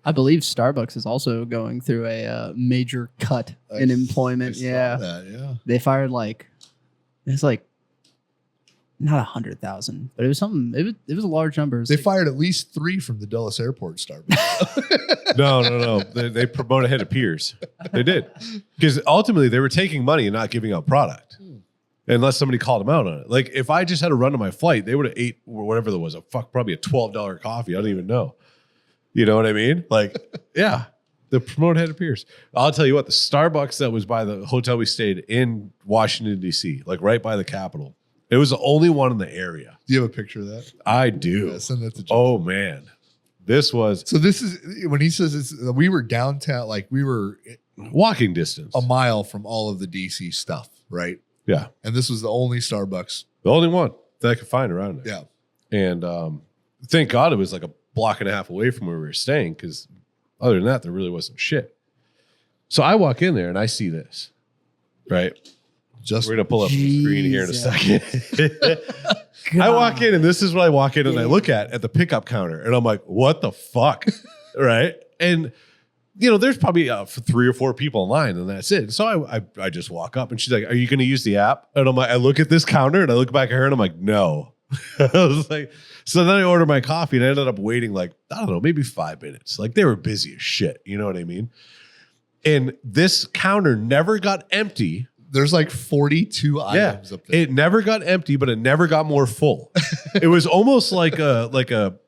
I believe Starbucks is also going through a major cut in employment. Yeah. They fired it's like not 100,000, but it was something. It was a large number. They fired at least 3 from the Dulles Airport Starbucks. No. They promote ahead of peers. They did. Because ultimately they were taking money and not giving out product. Unless somebody called them out on it. Like if I just had to run to my flight, they would have ate whatever there was, probably a $12 coffee. I don't even know. You know what I mean? Like, yeah, the promote head appears. I'll tell you what, the Starbucks that was by the hotel we stayed in Washington, D.C., like right by the Capitol, it was the only one in the area. Do you have a picture of that? I do. Yeah, send that to John. Oh, man. This is when he says we were downtown, like we were walking distance, a mile from all of the D.C. stuff, right? Yeah. And this was the only Starbucks. The only one that I could find around there. Yeah. And thank God it was like a block and a half away from where we were staying because other than that, there really wasn't shit. So I walk in there and I see this, right? We're going to pull up the screen here in a second. I walk in and this is what I walk in and I look at the pickup counter and I'm like, what the fuck? Right? And there's probably 3 or 4 people in line, and that's it. So I just walk up, and she's like, "Are you going to use the app?" And I'm like, I look at this counter, and I look back at her, and I'm like, "No." I was like, so then I ordered my coffee, and I ended up waiting like, I don't know, maybe 5 minutes. Like they were busy as shit. You know what I mean? And this counter never got empty. There's like 42 items up there. It never got empty, but it never got more full. It was almost like a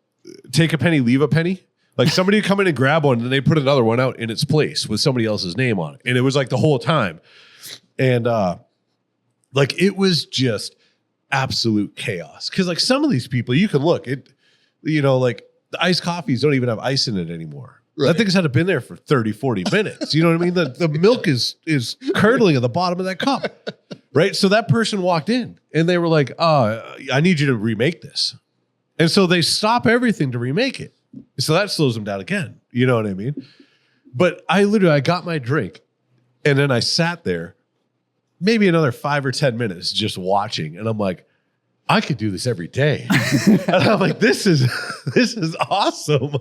take a penny, leave a penny. Like somebody would come in and grab one, and they put another one out in its place with somebody else's name on it. And it was like the whole time. And like it was just absolute chaos. Because like some of these people, you can look, like the iced coffees don't even have ice in it anymore. Right. That thing's had been there for 30, 40 minutes. You know what I mean? The milk is curdling at the bottom of that cup. Right? So that person walked in, and they were like, I need you to remake this. And so they stop everything to remake it. So that slows them down again. You know what I mean? But I got my drink, and then I sat there maybe another 5 or 10 minutes just watching. And I'm like, I could do this every day. And I'm like, this is awesome.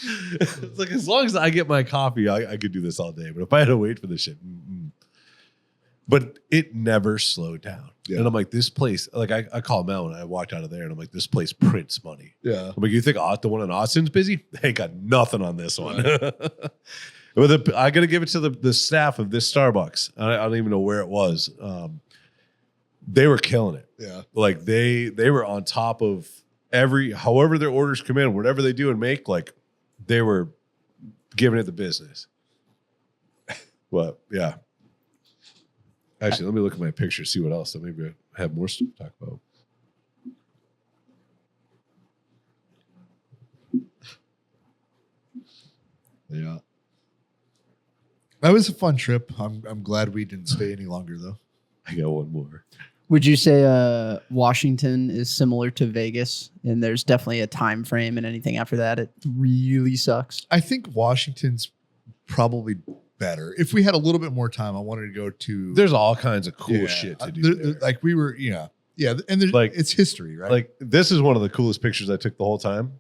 It's like, as long as I get my coffee, I could do this all day. But if I had to wait for this shit, but it never slowed down. Yeah. And I'm like, this place, like I call Mel and I walked out of there, and I'm like, this place prints money. Yeah. I'm like, you think the one in Austin's busy? They ain't got nothing on this one. Right. I got to give it to the staff of this Starbucks. I don't even know where it was. They were killing it. Yeah. Like they were on top of however their orders come in, whatever they do and make, like they were giving it the business. But yeah. Actually, let me look at my picture, see what else. Maybe I have more stuff to talk about. Yeah. That was a fun trip. I'm glad we didn't stay any longer, though. I got one more. Would you say Washington is similar to Vegas, and there's definitely a time frame, and anything after that, it really sucks? I think Washington's probably better. If we had a little bit more time, I wanted to go to. There's all kinds of cool shit to do. There. Like we were, and there's like it's history, right? Like this is one of the coolest pictures I took the whole time,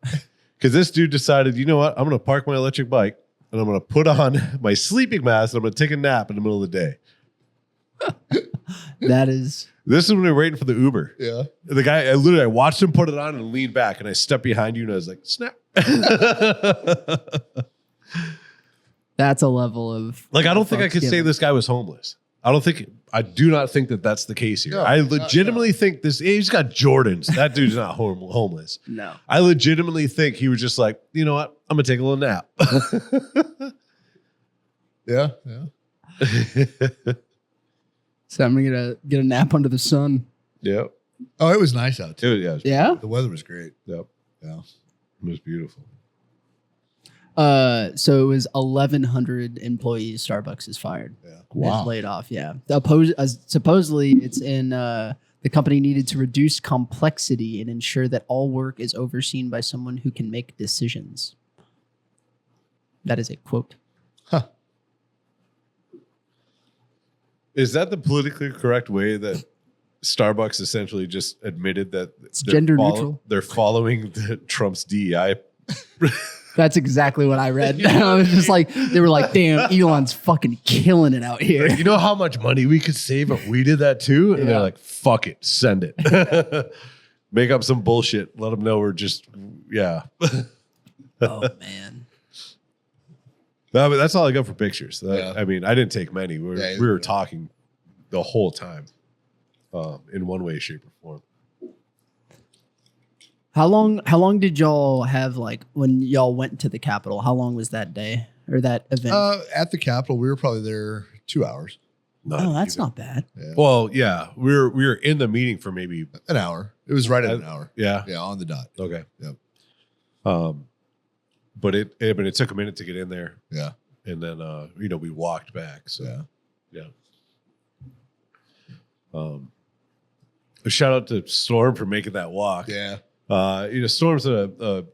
because this dude decided, you know what, I'm going to park my electric bike, and I'm going to put on my sleeping mask, and I'm going to take a nap in the middle of the day. This is when we were waiting for the Uber. Yeah. The guy, I watched him put it on and lean back, and I stepped behind you, and I was like, snap. That's a level of like, I don't think I could say this guy was homeless. I do not think that that's the case here. No, I legitimately think he's got Jordans. That dude's not homeless. No. I legitimately think he was just like, you know what? I'm going to take a little nap. Yeah. So I'm going to get a nap under the sun. Yep. Oh, it was nice out too. Yeah. The weather was great. Yep. Yeah. It was beautiful. So it was 1,100 employees Starbucks is fired. Yeah. Wow. Laid off. Yeah. Supposedly it's in the company needed to reduce complexity and ensure that all work is overseen by someone who can make decisions. That is a quote. Huh. Is that the politically correct way that Starbucks essentially just admitted that it's gender neutral? They're following Trump's DEI. That's exactly what I read. I was just like, they were like, damn, Elon's fucking killing it out here. Like, you know how much money we could save if we did that too? And they're like, fuck it, send it. Make up some bullshit. Let them know we're just, Oh, man. No, but that's all I got for pictures. I mean, I didn't take many. We were talking the whole time in one way, shape, or form. How long did y'all have, like, when y'all went to the Capitol? How long was that day or that event? At the Capitol, we were probably there 2 hours. That's not bad. Yeah. Well, yeah, we were in the meeting for maybe an hour. It was right at an hour. Yeah, on the dot. Okay. Yep. But it took a minute to get in there. Yeah, and then we walked back. So yeah. A shout out to Storm for making that walk. Yeah. Storm's a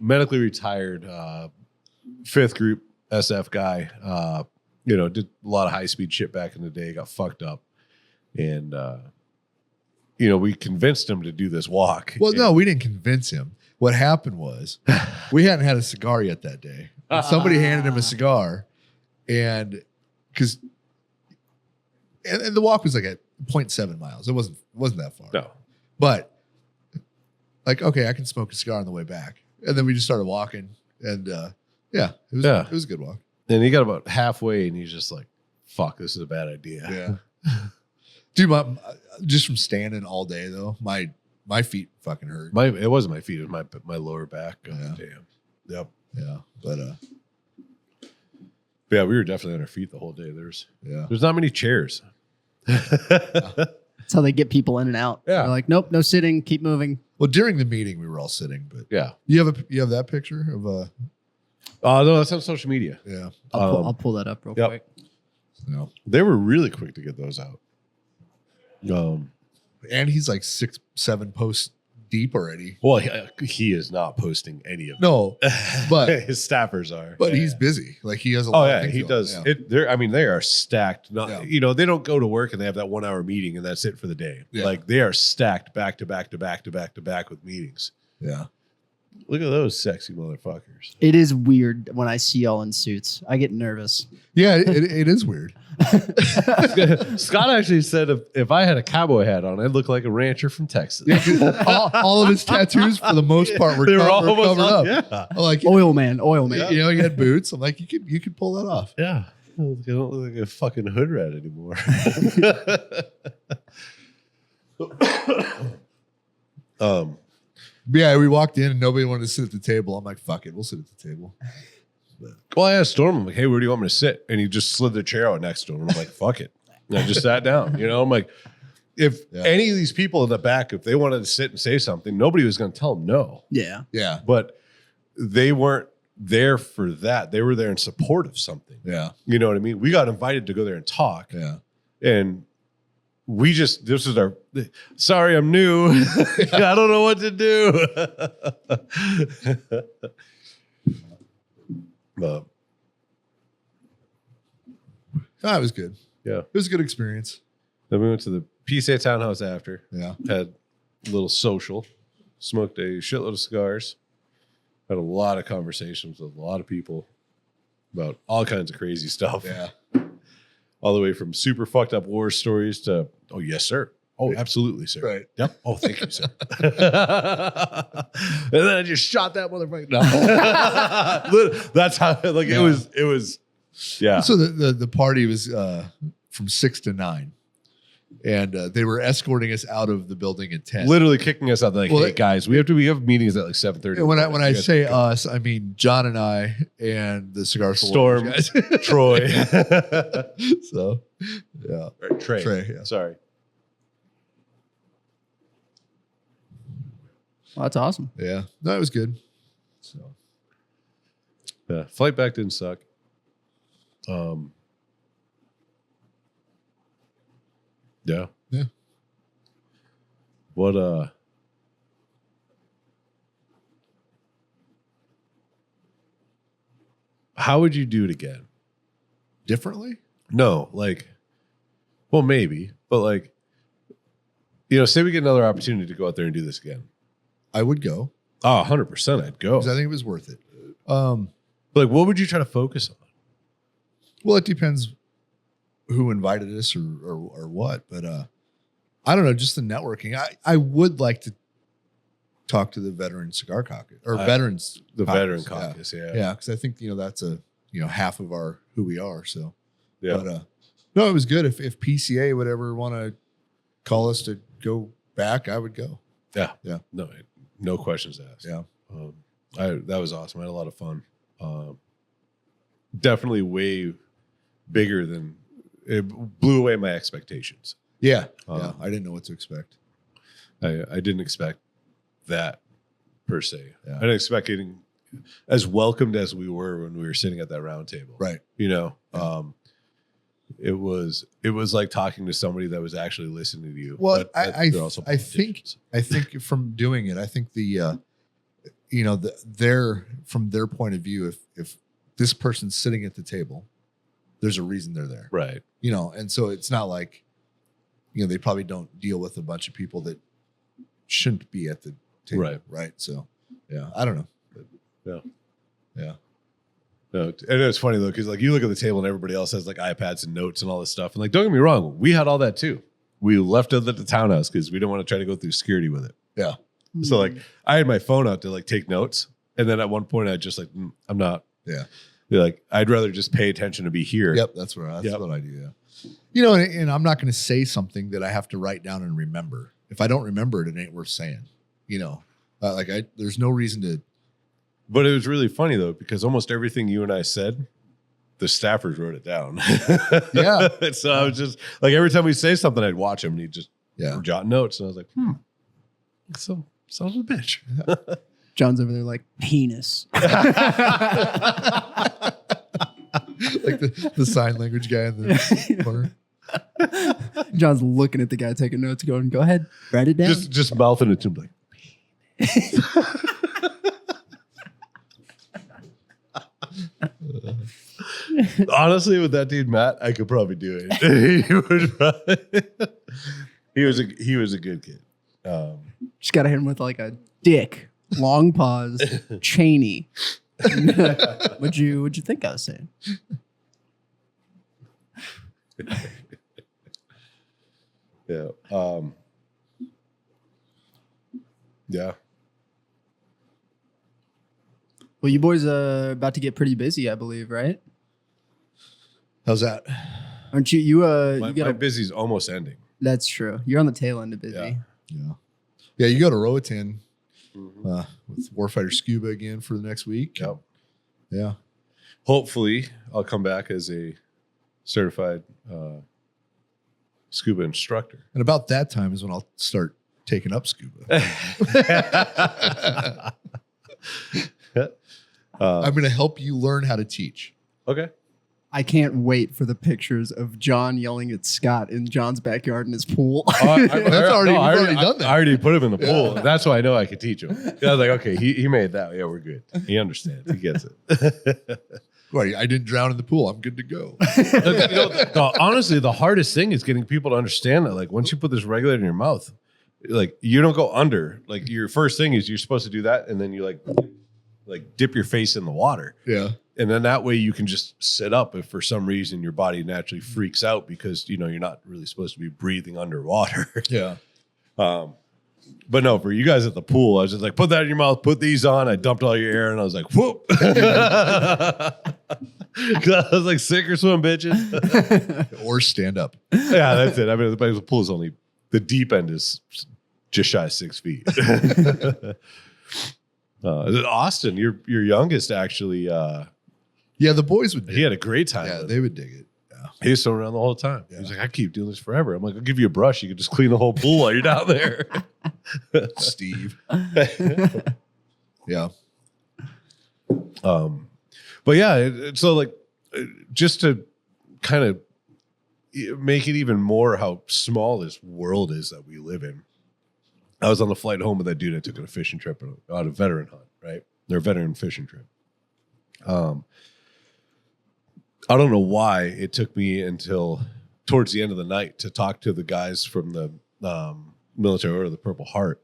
medically retired 5th group SF guy. Did a lot of high speed shit back in the day, got fucked up. And, we convinced him to do this walk. Well, no, we didn't convince him. What happened was we hadn't had a cigar yet that day. And somebody handed him a cigar, and because and the walk was like at 0.7 miles. It wasn't that far. No. But like, okay, I can smoke a cigar on the way back. And then we just started walking, and it was a good walk. And he got about halfway, and he's just like, "Fuck, this is a bad idea." Yeah, dude, just from standing all day though, my feet fucking hurt. It wasn't my feet; it was my lower back. Oh, Yeah. damn. Yep. Yeah, but yeah, we were definitely on our feet the whole day. There's not many chairs. That's how they get people in and out. Yeah. They're like, nope, no sitting, keep moving. Well, during the meeting we were all sitting, but Yeah. you have that picture of No, that's on social media. yeah. I'll pull that up real Yep. quick. No. They were really quick to get those out. And he's like 6-7 posts deep already. Well, he is not posting any of them. No, but his staffers are. but Yeah. he's busy. Like he has a Oh lot of yeah, things he going. does. Yeah. They are stacked. Not Yeah. they don't go to work and they have that 1 hour meeting and that's it for the day. Yeah. Like they are stacked back to back to back to back to back with meetings. Yeah. Look at those sexy motherfuckers. It is weird when I see y'all in suits. I get nervous. Yeah, it is weird. Scott actually said if I had a cowboy hat on, I'd look like a rancher from Texas. all of his tattoos, for the most part, were, They were covered almost up. Yeah. I'm like, Oil man. you know, he had boots. I'm like, you could pull that off. Yeah. I don't look like a fucking hood rat anymore. Yeah, we walked in and nobody wanted to sit at the table. I'm like, fuck it, we'll sit at the table. Well, I asked Storm, I'm like, hey, where do you want me to sit? And he just slid the chair out next to him. I'm like, fuck it. And I just sat down. You know, I'm like, if any of these people in the back, if they wanted to sit and say something, nobody was going to tell them no. Yeah. Yeah. But they weren't there for that. They were there in support of something. Yeah. You know what I mean? We got invited to go there and talk. Yeah. And we just, this is our, sorry, I'm new. I don't know what to do. But it was good. yeah. It was a good experience. Then we went to the PSA townhouse after. Yeah. Had a little social, smoked a shitload of cigars, had a lot of conversations with a lot of people about all kinds of crazy stuff. Yeah. All the way from super fucked up war stories to, oh, yes, sir. Oh, absolutely, sir. Right. Yep. Oh, thank you, sir. And then I just shot that motherfucker. No. That's how, like, it was, yeah. So the party was from 6 to 9. And they were escorting us out of the building at 10. Literally kicking us out. Like, Well, hey, guys, we have meetings at like 7:30. And when I say us, I mean John and I and the Cigar Storm, guys. Troy. So, yeah. Or Trey. Yeah. Sorry. Well, that's awesome. Yeah. No, it was good. So, Yeah. Flight back didn't suck. Yeah. Yeah. What how would you do it again? differently? No, like, well, maybe, but like, you know, say we get another opportunity to go out there and do this again. I would go. Oh, 100% I'd go. Because I think it was worth it. But like, what would you try to focus on? Well, it depends who invited us or what, but I don't know, just the networking. I would like to talk to the veteran cigar caucus or veterans. The caucus. veteran caucus, yeah. Yeah, because I think that's half of our who we are. So Yeah. but no, it was good. If PCA would ever want to call us to go back, I would go. Yeah. Yeah. No questions asked. Yeah. That was awesome. I had a lot of fun. Definitely way bigger than it blew away my expectations. Yeah. Yeah. I didn't know what to expect. I didn't expect that per se. Yeah. I didn't expect getting as welcomed as we were when we were sitting at that round table. Right. You know, Yeah. it was like talking to somebody that was actually listening to you. Well, but I they're also politicians. think from doing it, I think from their point of view, if this person's sitting at the table, there's a reason they're there. Right. And so it's not like, they probably don't deal with a bunch of people that shouldn't be at the table. Right. Right. So, yeah, I don't know. But, Yeah. Yeah. No, and it's funny though, because like you look at the table and everybody else has like iPads and notes and all this stuff. And like, don't get me wrong, we had all that too. We left it at the townhouse because we didn't want to try to go through security with it. Yeah. So like I had my phone out to like take notes. And then at one point I just like, I'm not. Yeah. Like, I'd rather just pay attention to be here. Yep. That's what I do. Yeah. You know, and I'm not going to say something that I have to write down and remember. If I don't remember it, it ain't worth saying, you know, there's no reason to. But it was really funny though, because almost everything you and I said, the staffers wrote it down. Yeah. So I was just like, every time we say something, I'd watch him and he'd just jot notes. And I was like, so son of a bitch. John's over there like penis. Like the sign language guy in the corner. John's looking at the guy taking notes, going, "Go ahead, write it down." Just mouthing it to him like. Honestly, with that dude Matt, I could probably do it. He was a good kid. Just gotta hit him with like a dick, long pause, Cheney. What'd you think I was saying? Yeah. Yeah. Well, you boys are about to get pretty busy, I believe, right? How's that? Aren't you? My busy's almost ending. That's true. You're on the tail end of busy. Yeah. You go to Roatan with Warfighter Scuba again for the next week. Yep. Yeah. Hopefully, I'll come back as a certified scuba instructor. And about that time is when I'll start taking up scuba. I'm going to help you learn how to teach. Okay. I can't wait for the pictures of John yelling at Scott in John's backyard in his pool. We've already done that. I already put him in the pool. Yeah. That's why I know I could teach him. I was like, okay, he made that. Yeah, we're good. He understands. He gets it. Right, I didn't drown in the pool. I'm good to go. Honestly, the hardest thing is getting people to understand that. Like, once you put this regulator in your mouth, like you don't go under. Like your first thing is you're supposed to do that, and then you like dip your face in the water. Yeah. And then that way you can just sit up if for some reason your body naturally freaks out because, you know, you're not really supposed to be breathing underwater. Yeah. But no, for you guys at the pool, I was just like, put that in your mouth, put these on. I dumped all your air and I was like, whoop. I was like, sink or swim, bitches. Or stand up. Yeah, that's it. I mean, the pool is only, the deep end is just shy of 6 feet. Austin, your youngest actually. Yeah, the boys would dig it. He had a great time. Yeah, they would dig it. Yeah. He was swimming around the whole time. Yeah. He's like, I keep doing this forever. I'm like, I'll give you a brush. You can just clean the whole pool while you're down there. Steve. Yeah. But yeah, so like, just to kind of make it even more how small this world is that we live in. I was on the flight home with that dude. I took on a fishing trip on a veteran hunt, right? Their veteran fishing trip. I don't know why it took me until towards the end of the night to talk to the guys from the military order, the Purple Heart,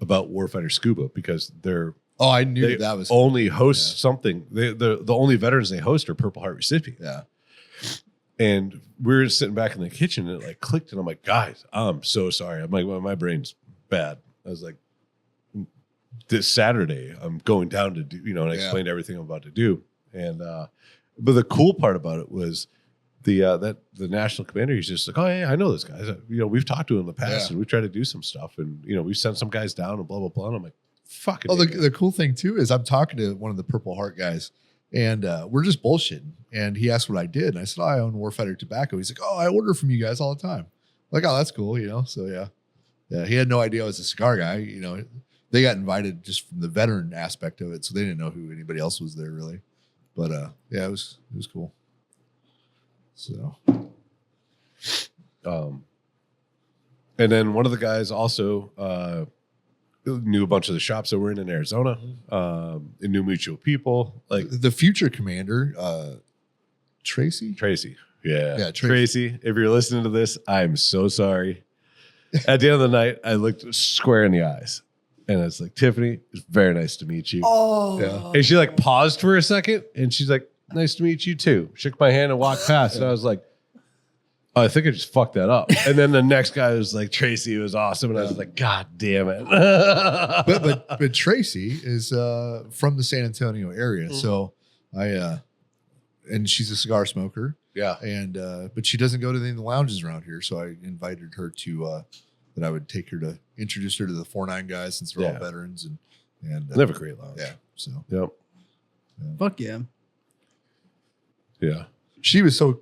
about Warfighter Scuba because they're I knew that was only host something. The only veterans they host are Purple Heart recipients. Yeah. And we were sitting back in the kitchen and it like clicked and I'm like, guys, I'm so sorry. I'm like, well, my brain's bad. I was like, this Saturday I'm going down to do, you know, and I explained everything I'm about to do. And but the cool part about it was the national commander, he's just like, oh yeah, I know this guy. You know, we've talked to him in the past and we tried to do some stuff and you know, we sent some guys down and blah blah blah. And I'm like, fucking the cool thing too is I'm talking to one of the Purple Heart guys and we're just bullshitting. And he asked what I did. And I said, I own Warfighter Tobacco. He's like, oh, I order from you guys all the time. I'm like, oh, that's cool, you know. So yeah, he had no idea I was a cigar guy. You know, they got invited just from the veteran aspect of it, so they didn't know who anybody else was there really. But yeah, it was cool. So, and then one of the guys also knew a bunch of the shops that were in Arizona, and knew mutual people like the future commander, Tracy. Yeah, Tracy. If you're listening to this, I'm so sorry. At the end of the night, I looked square in the eyes. And it's like, Tiffany, it's very nice to meet you. Oh. Yeah. And she like paused for a second and she's like, nice to meet you too. Shook my hand and walked past. And I was like, oh, I think I just fucked that up. And then the next guy was like, Tracy, it was awesome. And I was like, God damn it. but Tracy is from the San Antonio area. Mm-hmm. So and she's a cigar smoker. Yeah. And but she doesn't go to any of the lounges around here. So I invited her to that I would take her to introduce her to the 4-9 guys since they're all veterans and they have a great lounge. Yeah. So yep. Fuck yeah. Yeah. She was so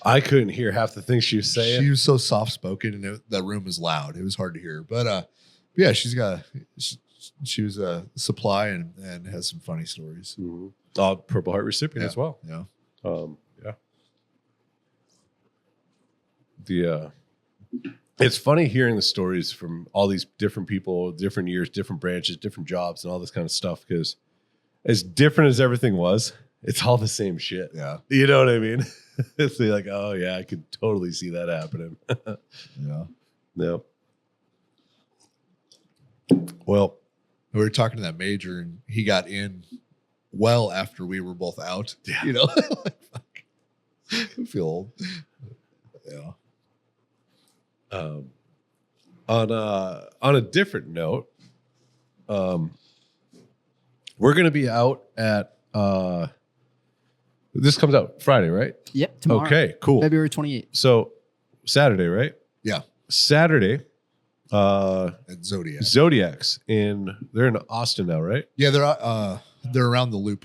I couldn't hear half the things she was saying. She was so soft spoken and that room was loud. It was hard to hear. But yeah, she was a supply and has some funny stories. Mm-hmm. Purple Heart recipient as well. Yeah. It's funny hearing the stories from all these different people, different years, different branches, different jobs, and all this kind of stuff. Because as different as everything was, it's all the same shit. Yeah, you know what I mean. It's like, oh yeah, I could totally see that happening. Yeah. Yep. Well, we were talking to that major, and he got in well after we were both out. Yeah. You know, like, fuck. I feel old. Yeah. On a different note, we're going to be out at this comes out Friday, right? Yep, tomorrow. Okay, cool. February 28th. So Saturday, right? Yeah. Saturday. At Zodiac. Zodiacs they're in Austin now, right? Yeah, they're around the loop.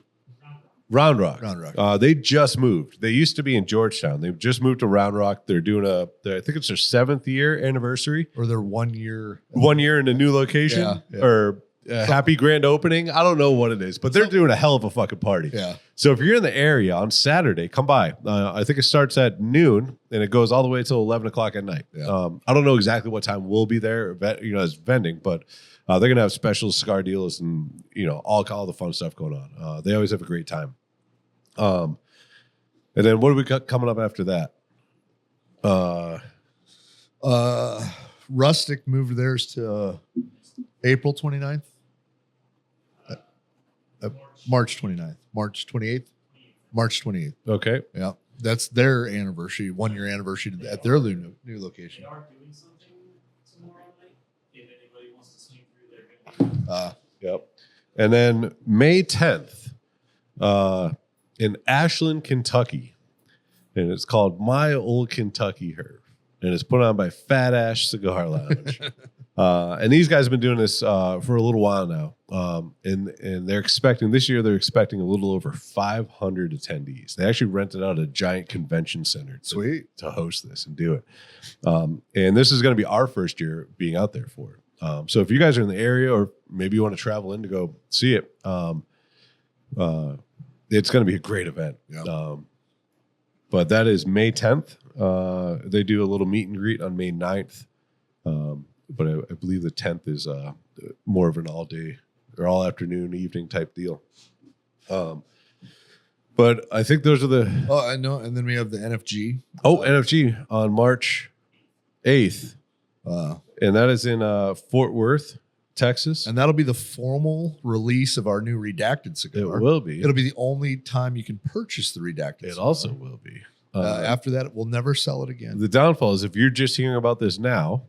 Round Rock. Round Rock. They just moved. They used to be in Georgetown. They've just moved to Round Rock. They're doing I think it's their 7th year anniversary. Or their 1 year. 1 year in a new location. Yeah. Or happy grand opening. I don't know what it is, but they're doing a hell of a fucking party. Yeah. So if you're in the area on Saturday, come by. I think it starts at noon and it goes all the way till 11 o'clock at night. Yeah. I don't know exactly what time we'll be there, as vending, but they're going to have special cigar deals and, all the fun stuff going on. They always have a great time. And then what do we got coming up after that? Rustic moved theirs to April 29th. March 29th. March 28th. March 28th. Okay. Yeah. That's their anniversary, 1 year anniversary at their new location. They are doing something tomorrow night. If anybody wants to swing through there. Yep. And then May 10th, in Ashland, Kentucky, and it's called My Old Kentucky Herb, and it's put on by Fat Ash Cigar Lounge. And these guys have been doing this for a little while now, and they're expecting a little over 500 attendees. They actually rented out a giant convention center to host this and do it. And this is going to be our first year being out there for it. So if you guys are in the area, or maybe you want to travel in to go see it, it's going to be a great event. Yep. But that is May 10th. They do a little meet and greet on May 9th. But I believe the 10th is more of an all day or all afternoon, evening type deal. But I think those are the... Oh, I know. And then we have the NFG. NFG on March 8th. And that is in Fort Worth, Texas. And that'll be the formal release of our new redacted cigar. It will be. It'll be the only time you can purchase the redacted It cigar. also will be. After that, we'll never sell it again. The downfall is if you're just hearing about this now,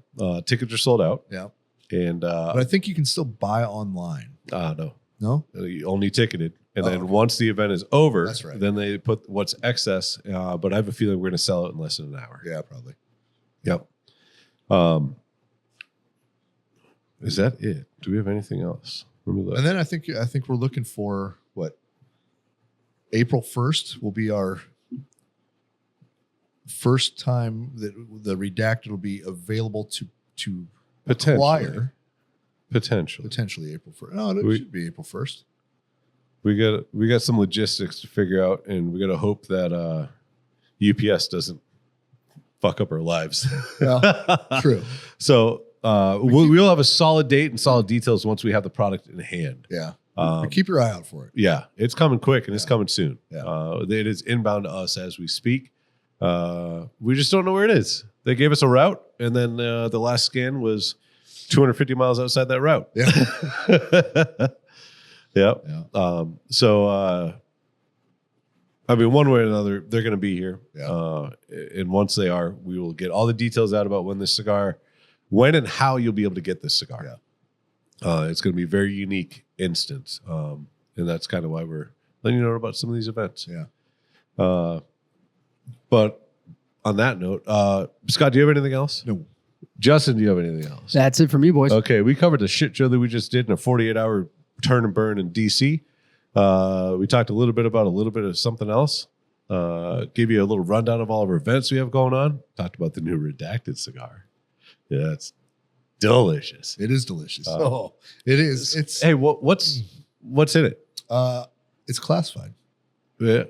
tickets are sold out. Yeah. And but I think you can still buy online. No. No? Only ticketed. And then once the event is over, That's right. then they put what's excess. But I have a feeling we're going to sell it in less than an hour. Yeah, probably. Yep. Is that it? Do we have anything else? Let me look. And then I think we're looking for what? April 1st will be our first time that the redacted will be available to acquire. Potentially April 1st. No, it should be April 1st. We got some logistics to figure out, and we got to hope that UPS doesn't fuck up our lives. Yeah, true. So we'll have a solid date and solid details once we have the product in hand. Yeah. Keep your eye out for it. Yeah, it's coming quick and it's coming soon. Yeah. It is inbound to us as we speak. We just don't know where it is. They gave us a route, and then the last scan was 250 miles outside that route. Yeah. Yep. Yeah. So I mean, one way or another, they're going to be here. Yeah. And once they are, we will get all the details out about when and how you'll be able to get this cigar. Yeah. It's going to be a very unique instance. And that's kind of why we're letting you know about some of these events. Yeah. But on that note, Scott, do you have anything else? No. Justin, do you have anything else? That's it for me, boys. Okay, we covered the shit show that we just did in a 48-hour turn and burn in DC. We talked a little bit of something else. Gave you a little rundown of all of our events we have going on. Talked about the new Redacted cigar. Yeah, it's delicious. It is delicious. It is. It's Hey, what's in it? It's classified. Yeah,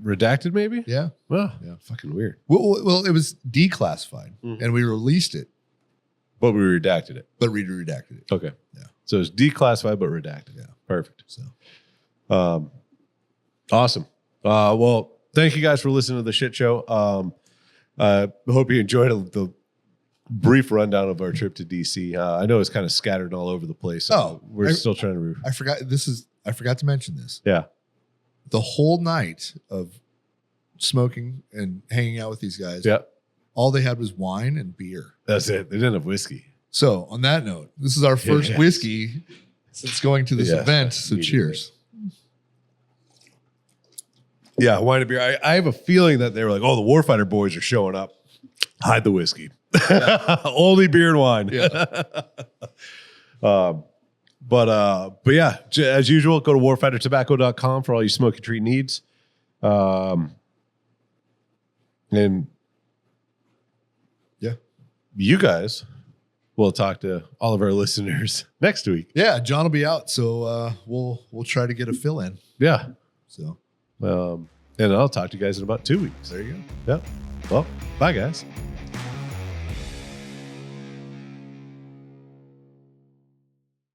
redacted, maybe? Yeah. Well, Yeah. fucking weird. Well, it was declassified, and we released it, But we redacted it. but we redacted it. Okay. Yeah. So it's declassified but redacted. Yeah. Perfect. So Awesome. Well, thank you guys for listening to the shit show. I hope you enjoyed the brief rundown of our trip to DC. I know it's kind of scattered all over the place. We're still trying to. I forgot to mention this. Yeah. The whole night of smoking and hanging out with these guys, Yeah. all they had was wine and beer. That's it. They didn't have whiskey. So on that note, this is our first Yes. whiskey since going to this Yes. event. So Immediately. cheers. Yeah, wine and beer. I have a feeling that they were like, "Oh, the Warfighter boys are showing up. Hide the whiskey. Only beer and wine." Yeah. But yeah, as usual, go to warfightertobacco.com for all your smoky treat needs. And Yeah. you guys will talk to all of our listeners next week. Yeah, John will be out, so we'll try to get a fill in. Yeah. So And I'll talk to you guys in about 2 weeks. there you go. Yeah. Well, bye guys.